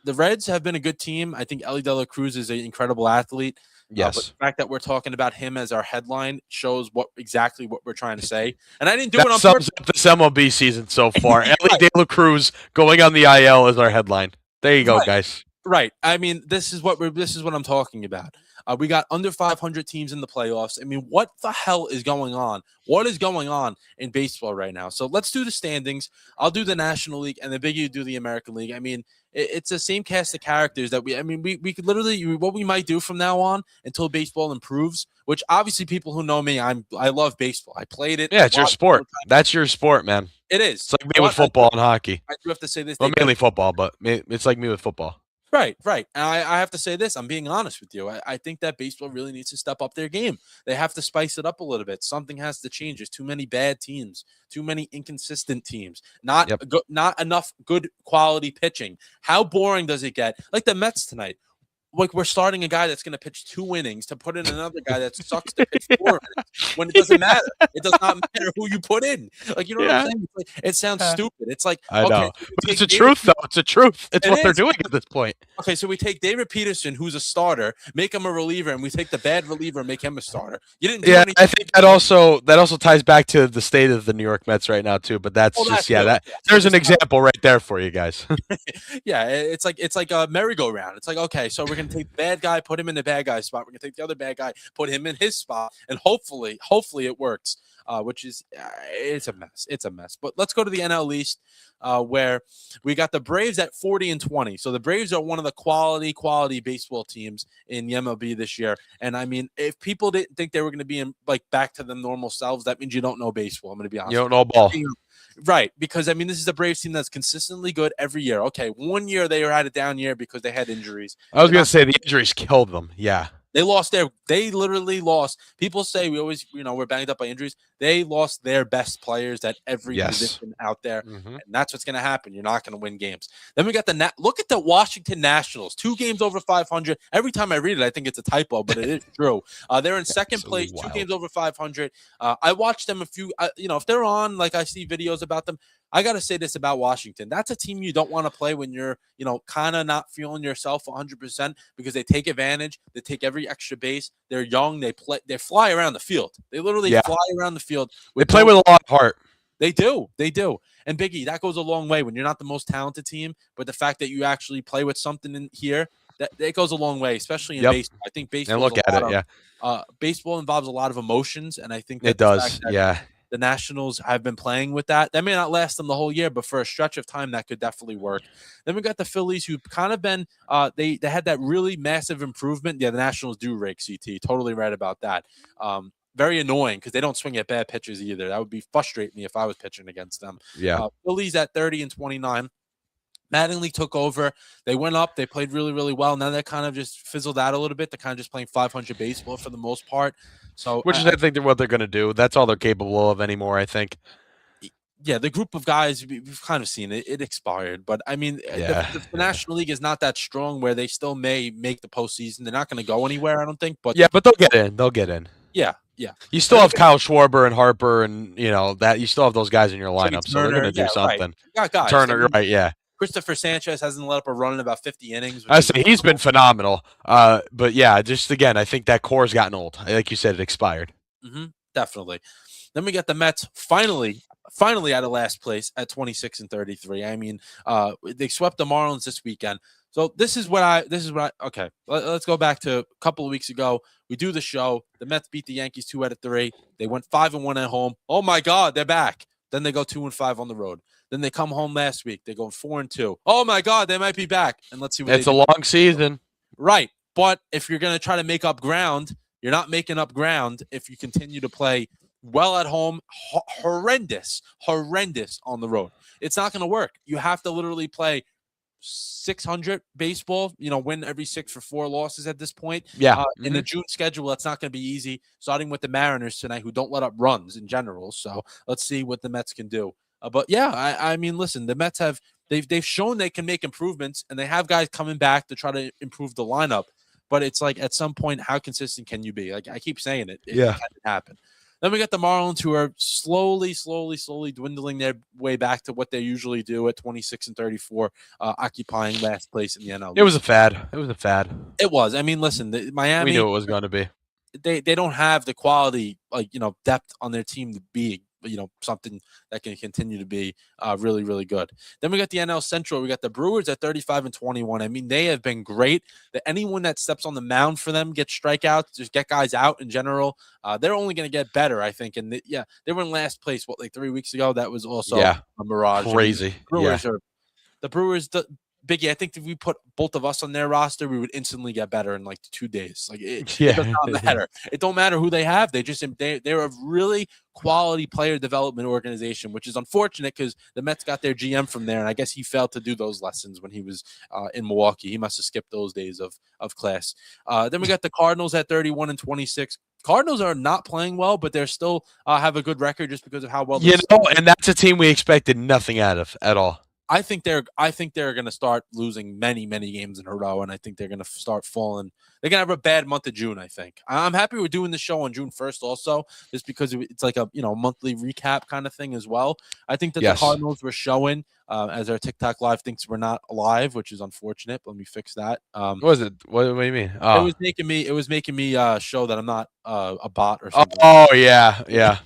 The Reds have been a good team. I think Ellie De La Cruz is an incredible athlete. Yes. But the fact that we're talking about him as our headline shows exactly what we're trying to say. And I didn't do it on purpose. This MLB season so far. Ellie De La Cruz going on the IL as our headline. There you go, guys. Right. I mean, this is what I'm talking about. We got under 500 teams in the playoffs. I mean, what the hell is going on? What is going on in baseball right now? So let's do the standings. I'll do the National League, and then Biggie do the American League. I mean, it's the same cast of characters that we could literally, what we might do from now on until baseball improves, which obviously people who know me, I love baseball. I played it. Yeah, it's your sport. That's your sport, man. It is. It's like me with football and hockey. I do have to say this. Well, mainly football, but it's like me with football. Right. And I have to say this. I'm being honest with you. I think that baseball really needs to step up their game. They have to spice it up a little bit. Something has to change. There's too many bad teams, too many inconsistent teams, not enough good quality pitching. How boring does it get? Like the Mets tonight. Like we're starting a guy that's going to pitch 2 innings to put in another guy that sucks to pitch 4 innings when it doesn't matter. It does not matter who you put in. Like, you know what I'm saying? Like, it sounds stupid. It's like, I know. But it's the truth, though. It's the truth. It's what they're doing at this point. Okay, so we take David Peterson, who's a starter, make him a reliever, and we take the bad reliever and make him a starter. You didn't do anything. I think that also ties back to the state of the New York Mets right now, too. But there's an example right there for you guys. Yeah, it's like a merry-go-round. It's like, okay, so we're going to take the bad guy, put him in the bad guy's spot. We're going to take the other bad guy, put him in his spot, and hopefully it works, which is it's a mess. It's a mess. But let's go to the NL East, where we got the Braves at 40-20. So the Braves are one of the quality baseball teams in the MLB this year. And, I mean, if people didn't think they were going to be back to the normal selves, that means you don't know baseball. I'm going to be honest. You don't know ball. Right, because, I mean, this is a Braves team that's consistently good every year. Okay, 1 year they had a down year because they had injuries. I was going to say the injuries killed them, yeah. They literally lost. People say we always, we're banged up by injuries. They lost their best players at every position out there. And that's what's going to happen. You're not going to win games. Then we got look at the Washington Nationals, 2 games over 500. Every time I read it, I think it's a typo, but it is true. They're in second place, wild. 2 games over 500. I watched them if they're on, like I see videos about them. I got to say this about Washington. That's a team you don't want to play when you're, kind of not feeling yourself 100% because they take advantage. They take every extra base. They're young. They fly around the field. They literally fly around the field. They play with a lot of heart. They do. And Biggie, that goes a long way when you're not the most talented team, but the fact that you actually play with something in here, that goes a long way, especially in baseball. I think baseball. Baseball involves a lot of emotions, and I think that it does. The Nationals have been playing with that. That may not last them the whole year, but for a stretch of time, that could definitely work. Then we got the Phillies, who've kind of been they had that really massive improvement. Yeah, the Nationals do rake CT. Totally right about that. Very annoying because they don't swing at bad pitches either. That would be frustrate me if I was pitching against them. Yeah. Phillies at 30-29. Mattingly took over. They went up. They played really, really well. Now they kind of just fizzled out a little bit. They're kind of just playing 500 baseball for the most part. So, which is, I think, what they're going to do. That's all they're capable of anymore, I think. Yeah, the group of guys, we've kind of seen it. It expired. But, I mean, the National League is not that strong where they still may make the postseason. They're not going to go anywhere, I don't think. But but they'll get in. They'll get in. Yeah. You still have Kyle Schwarber and Harper and, that you still have those guys in your lineup. So they're going to do something. Right. Guys, Turner, right, yeah. Christopher Sanchez hasn't let up a run in about 50 innings. I say he's been phenomenal. But, yeah, just, again, I think that core's gotten old. Like you said, it expired. Definitely. Then we got the Mets finally finally out of last place at 26-33. I mean, they swept the Marlins this weekend. So okay. Let's go back to a couple of weeks ago. We do the show. The Mets beat the Yankees 2 out of 3. They went 5-1 at home. Oh my God, they're back. Then they go 2-5 on the road. Then they come home last week. They go 4-2. Oh my God, they might be back. And let's see what it's a long season. Right. But if you're going to try to make up ground, you're not making up ground if you continue to play well at home, horrendous on the road. It's not going to work. You have to literally play 600 baseball, win every 6 for 4 losses at this point. Yeah. In the June schedule, that's not going to be easy, starting with the Mariners tonight, who don't let up runs in general. So let's see what the Mets can do. But yeah, I mean, listen, the Mets they've shown they can make improvements, and they have guys coming back to try to improve the lineup. But it's like, at some point, how consistent can you be? Like, I keep saying it can happen. Then we got the Marlins, who are slowly dwindling their way back to what they usually do at 26-34, occupying last place in the NL. It was a fad. It was. I mean, listen, Miami. We knew it was going to be. They don't have the quality, depth on their team to be, something that can continue to be really, really good. Then we got the NL Central. We got the Brewers at 35-21. I mean, they have been great. That anyone that steps on the mound for them gets strikeouts, just get guys out in general. They're only going to get better, I think. And they were in last place, 3 weeks ago? That was also a mirage. Crazy. The Brewers, Biggie, I think if we put both of us on their roster, we would instantly get better in 2 days. It does not matter. It don't matter who they have. They're a really quality player development organization, which is unfortunate because the Mets got their GM from there, and I guess he failed to do those lessons when he was in Milwaukee. He must have skipped those days of class. Then we got the Cardinals at 31-26. Cardinals are not playing well, but they're still have a good record just because of how well. And that's a team we expected nothing out of at all. I think they're going to start losing many games in a row, and I think they're going to start falling. They're going to have a bad month of June, I think. I'm happy we're doing the show on June 1st also, just because it's like a monthly recap kind of thing as well. I think that the Cardinals were showing, as our TikTok live thinks we're not live, which is unfortunate. Let me fix that. What was it? What do you mean? Oh. It was making me show that I'm not a bot or something. Oh yeah.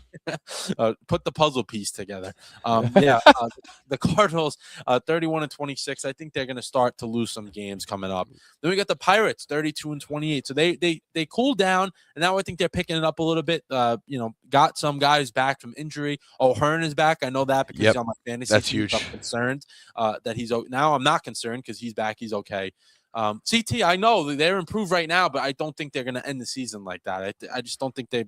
Put the puzzle piece together. The Cardinals 31-26. I think they're going to start to lose some games coming up. Then we got the Pirates 32-28. So they cooled down, and now I think they're picking it up a little bit. Got some guys back from injury. O'Hearn is back. I know that because he's on my fantasy. That's huge. I'm concerned that he's now. I'm not concerned because he's back. He's okay. CT, I know they're improved right now, but I don't think they're going to end the season like that. I just don't think they're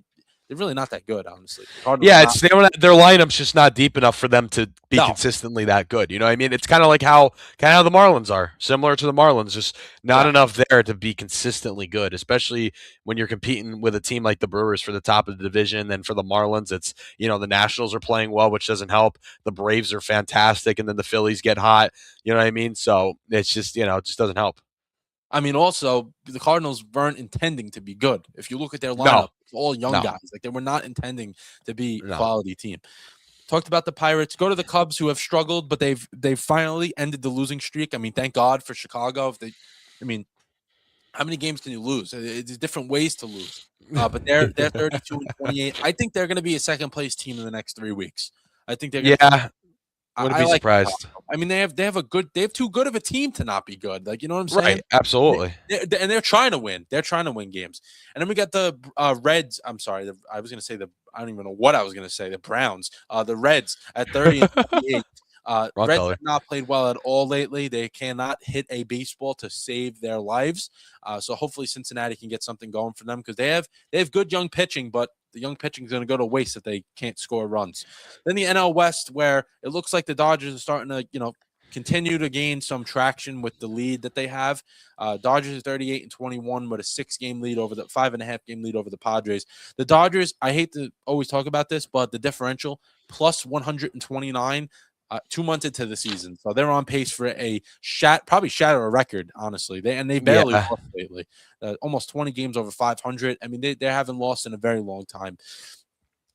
really not that good, honestly. Their lineup's just not deep enough for them to be consistently that good. You know what I mean? It's kind of like how the Marlins are, similar to the Marlins, just not enough there to be consistently good, especially when you're competing with a team like the Brewers for the top of the division. Then for the Marlins, it's, the Nationals are playing well, which doesn't help. The Braves are fantastic, and then the Phillies get hot. You know what I mean? So it's just, it just doesn't help. I mean, also, the Cardinals weren't intending to be good. If you look at their lineup, it's all young guys. Like, they were not intending to be a quality team. Talked about the Pirates. Go to the Cubs, who have struggled, but they've finally ended the losing streak. I mean, thank God for Chicago. How many games can you lose? There's different ways to lose. But they're 32-28. I think they're going to be a second-place team in the next 3 weeks. I think they're going to wouldn't be surprised. I mean, they have too good of a team to not be good. Like, you know what I'm saying? Right, absolutely. And they're trying to win. They're trying to win games. And then we got the Reds. I'm sorry. I was going to say I don't even know what I was going to say. The Browns. The Reds at 30-28. Reds have not played well at all lately. They cannot hit a baseball to save their lives. So hopefully Cincinnati can get something going for them, because they have good young pitching, but the young pitching is going to go to waste if they can't score runs. Then the NL West, where it looks like the Dodgers are starting to, continue to gain some traction with the lead that they have. Dodgers are 38-21 with a 5.5-game lead over the Padres. The Dodgers, I hate to always talk about this, but the differential plus 129 2 months into the season. So they're on pace for probably shatter a record, honestly. They barely lost lately. Almost 20 games over 500. I mean, they haven't lost in a very long time.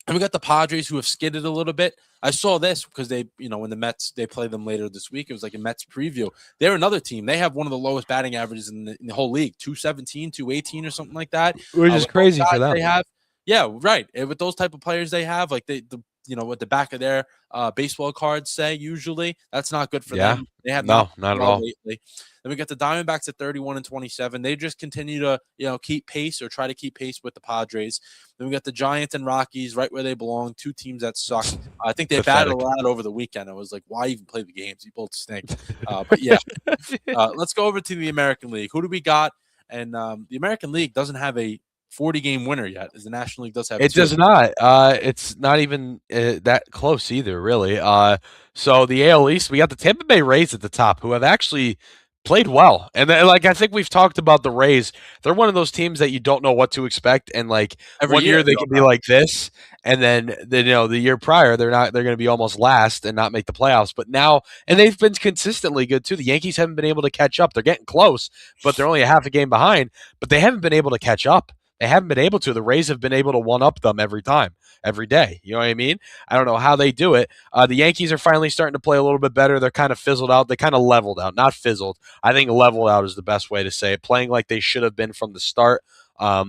And we got the Padres, who have skidded a little bit. I saw this because when the Mets, they play them later this week. It was like a Mets preview. They're another team. They have one of the lowest batting averages in the whole league, 217, 218 or something like that. Which is crazy for them. They have, yeah, right. And with those type of players they have, like the what the back of their baseball cards say. Usually, that's not good for Yeah. them. They have No, not not at all. lately. Then we got the Diamondbacks at 31-27. They just continue to keep pace or try to keep pace with the Padres. Then we got the Giants and Rockies right where they belong. Two teams that suck. I think they battled out over the weekend. I was like, why even play the games? You both stink. But yeah, let's go over to the American League. Who do we got? And the American League doesn't have a 40-game winner yet, as the National League does have. It does not. It's not even that close either, really. So the AL East, we got the Tampa Bay Rays at the top, who have actually played well. And like I think we've talked about the Rays. They're one of those teams that you don't know what to expect. And like Every one year they can be like this, and then the year prior they're going to be almost last and not make the playoffs. But now, and they've been consistently good too. The Yankees haven't been able to catch up. They're getting close, but they're only a half a game behind. But they haven't been able to catch up. They haven't been able to. The Rays have been able to one-up them every time, every day. You know what I mean? I don't know how they do it. The Yankees are finally starting to play a little bit better. They're kind of fizzled out. They kind of leveled out, not fizzled. I think leveled out is the best way to say it. Playing like they should have been from the start. I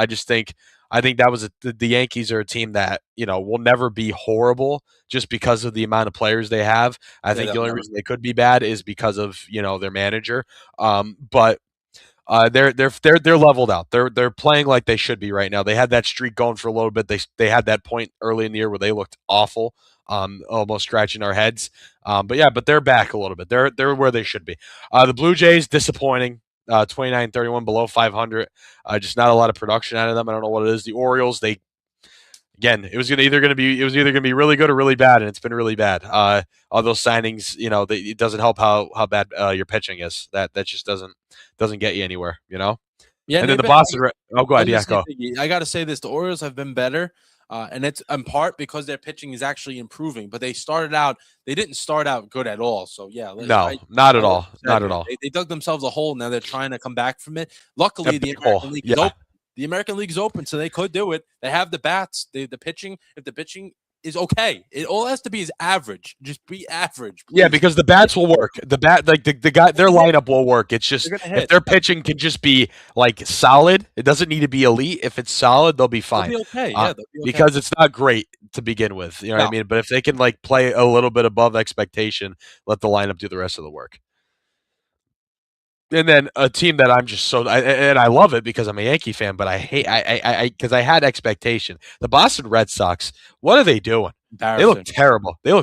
just think that was the Yankees are a team that will never be horrible just because of the amount of players they have. I think the only reason they could be bad is because of their manager. But they're leveled out. They're playing like they should be right now. They had that streak going for a little bit. They had that point early in the year where they looked awful, almost scratching our heads. But they're back a little bit. They're where they should be. The Blue Jays disappointing. 29-31 below 500. Just not a lot of production out of them. I don't know what it is. The Orioles, it was either going to be really good or really bad, and it's been really bad. All those signings, it doesn't help how bad your pitching is. That just doesn't get you anywhere, Yeah, and then the Boston. Go ahead. Yeah, go. I got to say this: the Orioles have been better, and it's in part because their pitching is actually improving. But they didn't start out good at all. So yeah, not at all. They dug themselves a hole. Now they're trying to come back from it. Luckily, the American League is open. The American League's open, so they could do it. They have the bats. The pitching. If the pitching is okay, it all has to be is average. Just be average. Please. Yeah, because the bats will work. The guy, their lineup will work. It's just if their pitching can just be like solid, it doesn't need to be elite. If it's solid, they'll be fine. They'll be okay. They'll be okay. Because it's not great to begin with. You know what I mean? But if they can play a little bit above expectation, let the lineup do the rest of the work. And then a team that I'm just and I love it because I'm a Yankee fan, but I hate because I had expectation. The Boston Red Sox, what are they doing? They look terrible. They're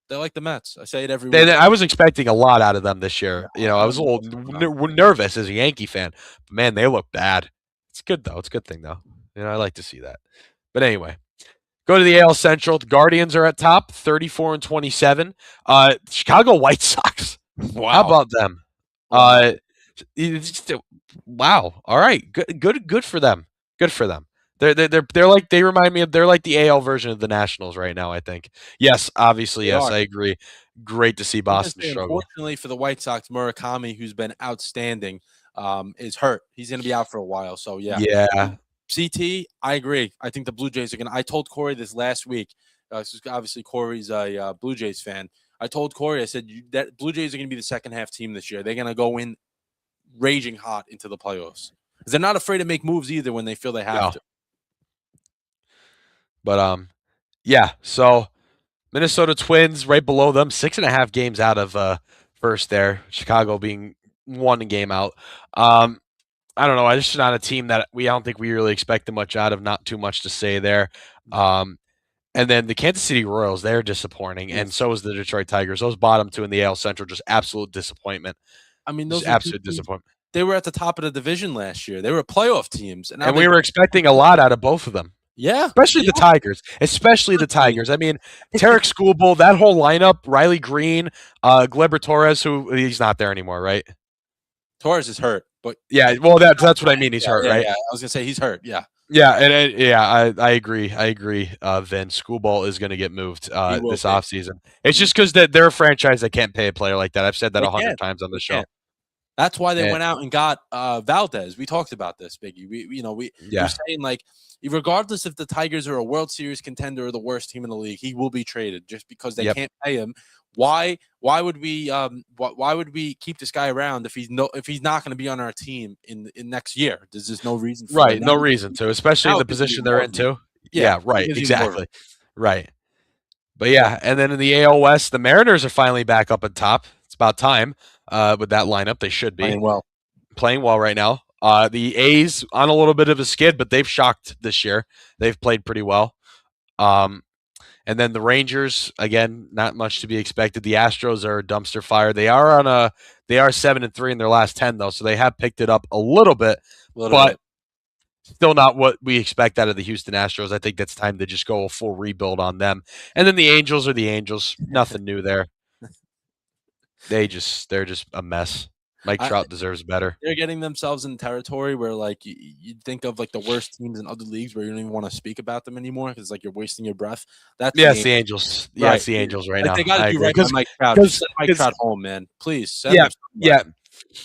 like the Mets. I say it every week. I was expecting a lot out of them this year. I was a little nervous as a Yankee fan. But man, they look bad. It's good though. It's a good thing though. I like to see that. But anyway, go to the AL Central. The Guardians are at top, 34-27. Chicago White Sox. Wow. How about them? Wow. All right. Good for them. Good for them. They're like they remind me of they're like the AL version of the Nationals right now. I think. Yes, obviously. Yes, I agree. Great to see Boston struggle. Unfortunately for the White Sox, Murakami, who's been outstanding, is hurt. He's going to be out for a while. So yeah. Yeah. CT, I agree. I think the Blue Jays are going to. I told Corey this last week. Obviously, Corey's a Blue Jays fan. I told Corey, I said, that Blue Jays are going to be the second half team this year. They're going to go in raging hot into the playoffs. They're not afraid to make moves either when they feel they have to. But, yeah, so Minnesota Twins right below them, 6.5 games out of first there. Chicago being 1 game out. I don't know. It's just not a team that I don't think we really expected much out of. Not too much to say there. And then the Kansas City Royals, they're disappointing, and so is the Detroit Tigers. Those bottom two in the AL Central, just absolute disappointment. I mean, those absolute disappointment. They were at the top of the division last year. They were playoff teams, and we were expecting a lot out of both of them. Yeah, especially the Tigers. I mean, Tarek Skubal, that whole lineup, Riley Green, Gleyber Torres, who he's not there anymore, right? Torres is hurt, but yeah, well, that's what I mean. He's hurt, right? Yeah, I was gonna say he's hurt. Yeah. Yeah, I agree. Vin Skubal is going to get moved this offseason. It's just because they're a franchise that can't pay a player like that. I've said that 100 times on the show. That's why they went out and got Valdez. We talked about this, Biggie. We're saying like, regardless if the Tigers are a World Series contender or the worst team in the league, he will be traded just because they can't pay him. Why would we keep this guy around if he's not going to be on our team in next year? There's just no reason for no reason to, especially in the position they're in too. Yeah, right. Exactly. Right. But yeah, and then in the AL West, the Mariners are finally back up at top. It's about time with that lineup. They should be playing well right now. The A's on a little bit of a skid, but they've shocked this year. They've played pretty well. And then the Rangers, again, not much to be expected. The Astros are a dumpster fire. They are 7-3 in their last 10 though, so they have picked it up a little bit, but still not what we expect out of the Houston Astros. I think that's time to just go a full rebuild on them. And then the Angels are the Angels. Nothing new there. They're just a mess. Mike Trout deserves better. They're getting themselves in territory where, like, you think of like the worst teams in other leagues where you don't even want to speak about them anymore because like you're wasting your breath. That's the Angels. Right. Yeah, it's the Angels right like, now. They got to do right by Mike Trout. Just send Mike Trout home, man. Please. Yeah.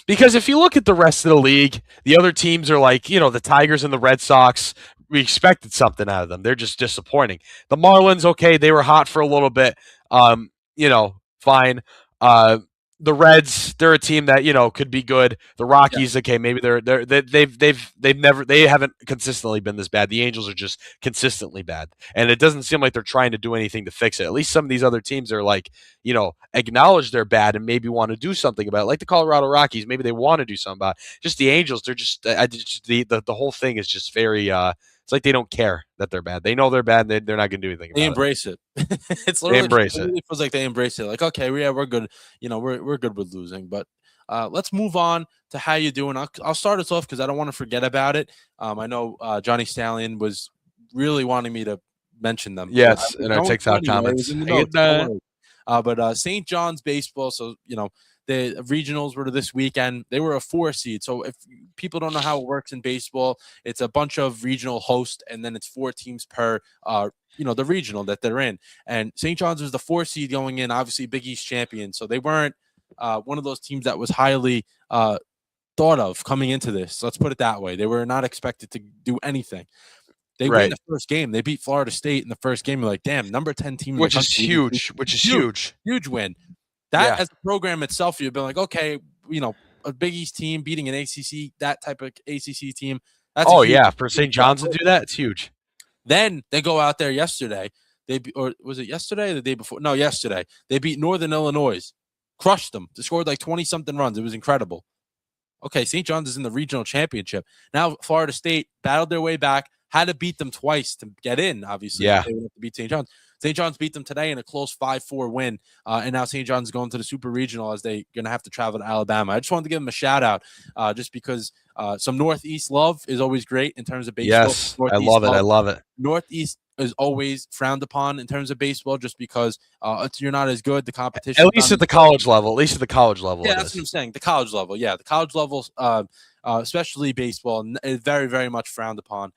Because if you look at the rest of the league, the other teams are like, the Tigers and the Red Sox. We expected something out of them. They're just disappointing. The Marlins, okay, they were hot for a little bit. Fine. The Reds, they're a team that could be good. The Rockies, okay, maybe they haven't consistently been this bad. The Angels are just consistently bad, and it doesn't seem like they're trying to do anything to fix it. At least some of these other teams are like, acknowledge they're bad and maybe want to do something about it. Like the Colorado Rockies, maybe they want to do something about it. Just the Angels, they're just, the whole thing is just very. It's like they don't care that they're bad. They know they're bad. And they're not going to do anything about it. They embrace it. It's literally, they embrace it. It feels like they embrace it. Like, okay, we're good. We're good with losing. But let's move on to how you doing. I'll start us off because I don't want to forget about it. I know Johnny Stallion was really wanting me to mention them. Yes, in our TikTok comments. But St. John's baseball. So the regionals were this weekend. They were a 4 seed. So if people don't know how it works in baseball, it's a bunch of regional hosts, and then it's 4 teams per, the regional that they're in. And St. John's was the 4 seed going in, obviously Big East champion. So they weren't one of those teams that was highly thought of coming into this. Let's put it that way. They were not expected to do anything. They win the first game. They beat Florida State in the first game. You're like, damn, number 10 team. Which is huge. Huge win. That as a program itself, you've been like, okay, a Big East team beating an ACC, that type of ACC team. That's for St. John's to do that, it's huge. Then they go out there yesterday. Or was it yesterday or the day before? No, yesterday. They beat Northern Illinois, crushed them. They scored like 20-something runs. It was incredible. Okay, St. John's is in the regional championship. Now Florida State battled their way back, had to beat them twice to get in, obviously. Yeah. They would have to beat St. John's. St. John's beat them today in a close 5-4 win, and now St. John's going to the Super Regional as they're going to have to travel to Alabama. I just wanted to give them a shout-out just because some Northeast love is always great in terms of baseball. Yes, I love it. Northeast is always frowned upon in terms of baseball just because you're not as good. The competition. At least at the college level. Yeah, that's what I'm saying. The college level. Yeah, the college level, especially baseball, is very, very much frowned upon.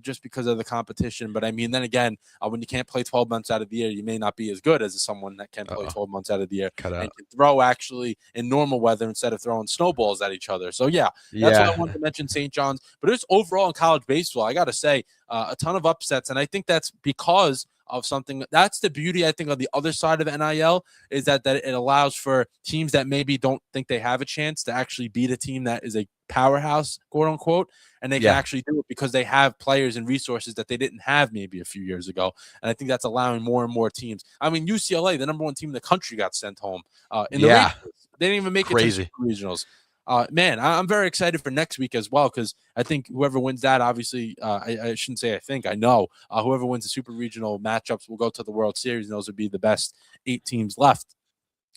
Just because of the competition. But I mean, then again, when you can't play 12 months out of the year, you may not be as good as someone that can play 12 months out of the year and can throw actually in normal weather instead of throwing snowballs at each other. So that's what I wanted to mention St. John's. But it's overall in college baseball, I got to say, a ton of upsets. And I think that's because of something. That's the beauty, I think, of the other side of NIL is that it allows for teams that maybe don't think they have a chance to actually beat a team that is a powerhouse, quote unquote, and they can actually do it because they have players and resources that they didn't have maybe a few years ago. And I think that's allowing more and more teams. I mean, UCLA, the number 1 team in the country, got sent home in the regionals. They didn't even make it to the regionals. Man, I'm very excited for next week as well because I think whoever wins that, obviously, I shouldn't say I know whoever wins the super regional matchups will go to the World Series, and those would be the best 8 teams left,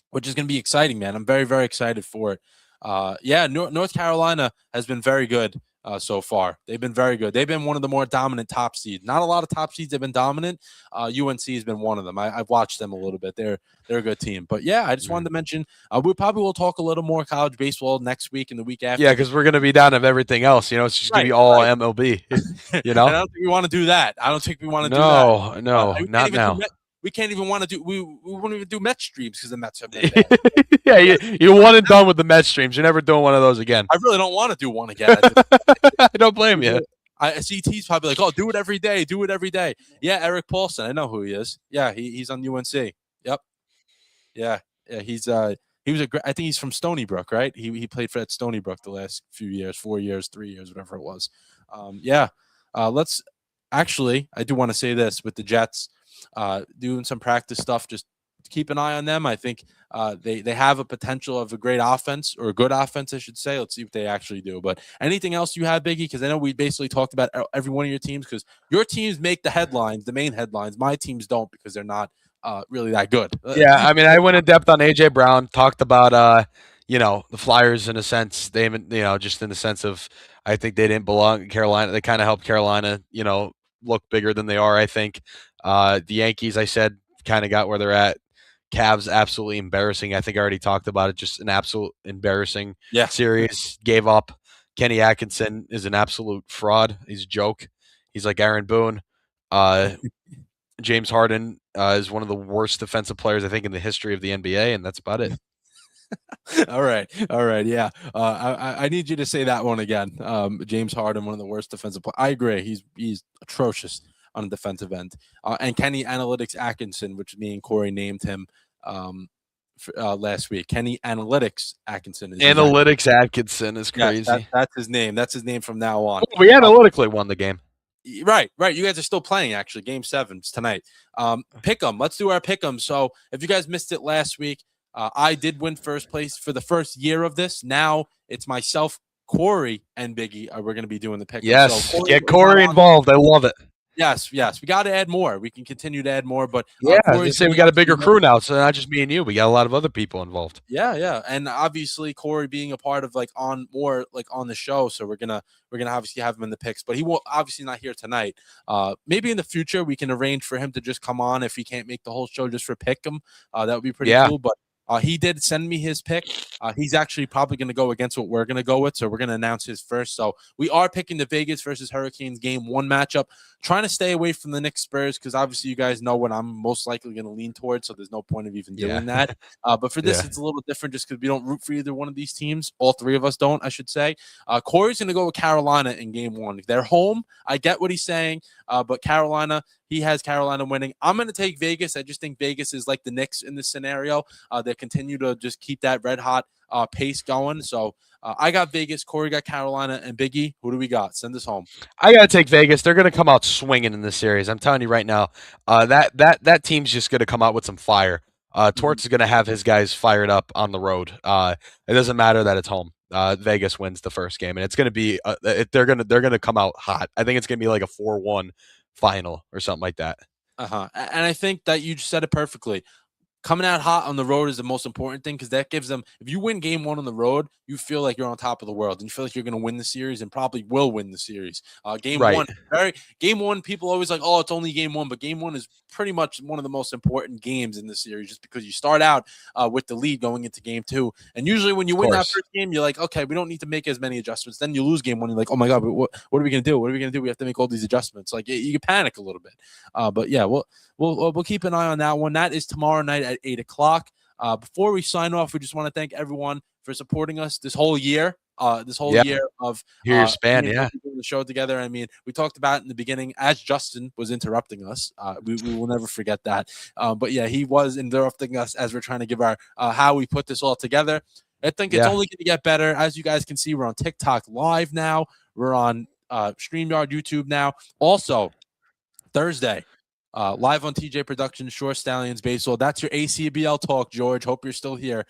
which is going to be exciting, man. I'm very, very excited for it. North Carolina has been very good so far. They've been very good. They've been one of the more dominant top seeds. Not a lot of top seeds have been dominant. UNC has been one of them. I've watched them a little bit. They're a good team. But yeah, I just wanted to mention we probably will talk a little more college baseball next week and the week after. Yeah, because we're going to be down of everything else. It's just going to be all MLB. I don't think we want to do that. I don't think we want to do that. No, not now. We can't even want to do. We won't even do Mets streams because the Mets have been bad. You're one and done with the Mets streams. You're never doing one of those again. I really don't want to do one again. I don't blame you. I see T's probably like, oh, do it every day. Do it every day. Yeah, Eric Paulson. I know who he is. Yeah, he's on UNC. Yep. Yeah. He was I think he's from Stony Brook, right? He played for at Stony Brook the last few years, 4 years, 3 years, whatever it was. Let's actually. I do want to say this with the Jets. doing some practice stuff. Just keep an eye on them. I think they have a potential of a great offense, or a good offense, I should say. Let's see what they actually do. But anything else you have, Biggie? Because I know we basically talked about every one of your teams, because your teams make the headlines, the main headlines. My teams don't, because they're not really that good. Yeah, I mean, I went in depth on AJ Brown, talked about the Flyers in a sense. They haven't, just in the sense of, I think they didn't belong in Carolina. They kind of helped Carolina, look bigger than they are, I think. The Yankees, I said, kind of got where they're at. Cavs, absolutely embarrassing. I think I already talked about it. Just an absolute embarrassing series. Gave up. Kenny Atkinson is an absolute fraud. He's a joke. He's like Aaron Boone. James Harden is one of the worst defensive players, I think, in the history of the NBA, and that's about it. All right. Yeah, I need you to say that one again. James Harden, one of the worst defensive players. I agree. He's atrocious on the defensive end. And Kenny Analytics Atkinson, which me and Corey named him last week. Kenny Analytics Atkinson. Atkinson is crazy. Yeah, that's his name. That's his name from now on. We analytically won the game. Right. You guys are still playing, actually. Game 7's tonight. Pick 'em. Let's do our pick 'em. So if you guys missed it last week, I did win first place for the first year of this. Now it's myself, Corey, and Biggie. We're going to be doing the pick 'em. Yes, so get Corey involved. I love it. Yes. We got to add more. We can continue to add more, but we got a bigger crew now, so not just me and you. We got a lot of other people involved. Yeah, and obviously Corey being a part of on the show, so we're gonna obviously have him in the picks, but he will obviously not here tonight. Maybe in the future we can arrange for him to just come on if he can't make the whole show, just for pick him. That would be pretty cool. But he did send me his pick. He's actually probably going to go against what we're going to go with, so we're going to announce his first. So we are picking the Vegas versus Hurricanes Game 1 matchup. Trying to stay away from the Knicks Spurs, because obviously you guys know what I'm most likely going to lean towards, so there's no point of even doing that. But for this, it's a little different just because we don't root for either one of these teams. All three of us don't, I should say. Corey's going to go with Carolina in Game 1. They're home. I get what he's saying, but Carolina, he has Carolina winning. I'm going to take Vegas. I just think Vegas is like the Knicks in this scenario. They continue to just keep that red hot pace going. So I got Vegas. Corey got Carolina. And Biggie, who do we got? Send us home. I got to take Vegas. They're going to come out swinging in this series. I'm telling you right now, that team's just going to come out with some fire. Torts is going to have his guys fired up on the road. It doesn't matter that it's home. Vegas wins the first game, and it's going to be they're going to come out hot. I think it's going to be like a 4-1 final or something like that. And I think that you just said it perfectly. Coming out hot on the road is the most important thing, because that gives them, if you win Game 1 on the road, you feel like you're on top of the world, and you feel like you're going to win the series, and probably will win the series. Game 1, people always like, oh, it's only Game 1, but Game 1 is pretty much one of the most important games in the series, just because you start out with the lead going into Game 2, and usually when you win that first game, you're like, okay, we don't need to make as many adjustments. Then you lose Game 1, you're like, oh my god, what are we going to do? What are we going to do? We have to make all these adjustments. Like, you can panic a little bit. But yeah, we'll keep an eye on that one. That is tomorrow night at 8:00. Before we sign off, we just want to thank everyone for supporting us this whole year. Year of span, doing the show together. I mean, we talked about it in the beginning as Justin was interrupting us. We will never forget that. But yeah, he was interrupting us as we're trying to give our how we put this all together. I think it's only going to get better. As you guys can see, we're on TikTok Live now. We're on StreamYard, YouTube now. Also, Thursday, live on TJ Productions, Shore Stallions Baseball. That's your ACBL talk, George. Hope you're still here.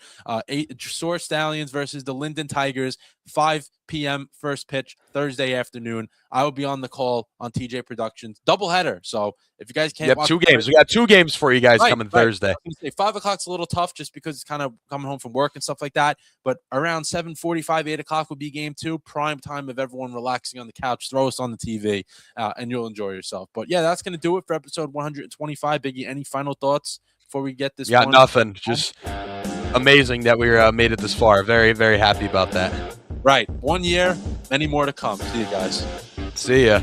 Shore Stallions versus the Linden Tigers, 5 p.m. first pitch Thursday afternoon. I will be on the call on TJ Productions. Doubleheader. So if you guys can't watch 2 games. We got 2 games for you guys coming Thursday. 5 o'clock's a little tough just because it's kind of coming home from work and stuff like that. But around 7:45, 8 o'clock would be Game 2. Prime time of everyone relaxing on the couch. Throw us on the TV, and you'll enjoy yourself. But yeah, that's going to do it for episode 125. Biggie, any final thoughts before we get this? Nothing. Just amazing that we made it this far. Very, very happy about that. Right. 1 year, many more to come. See you guys. See ya.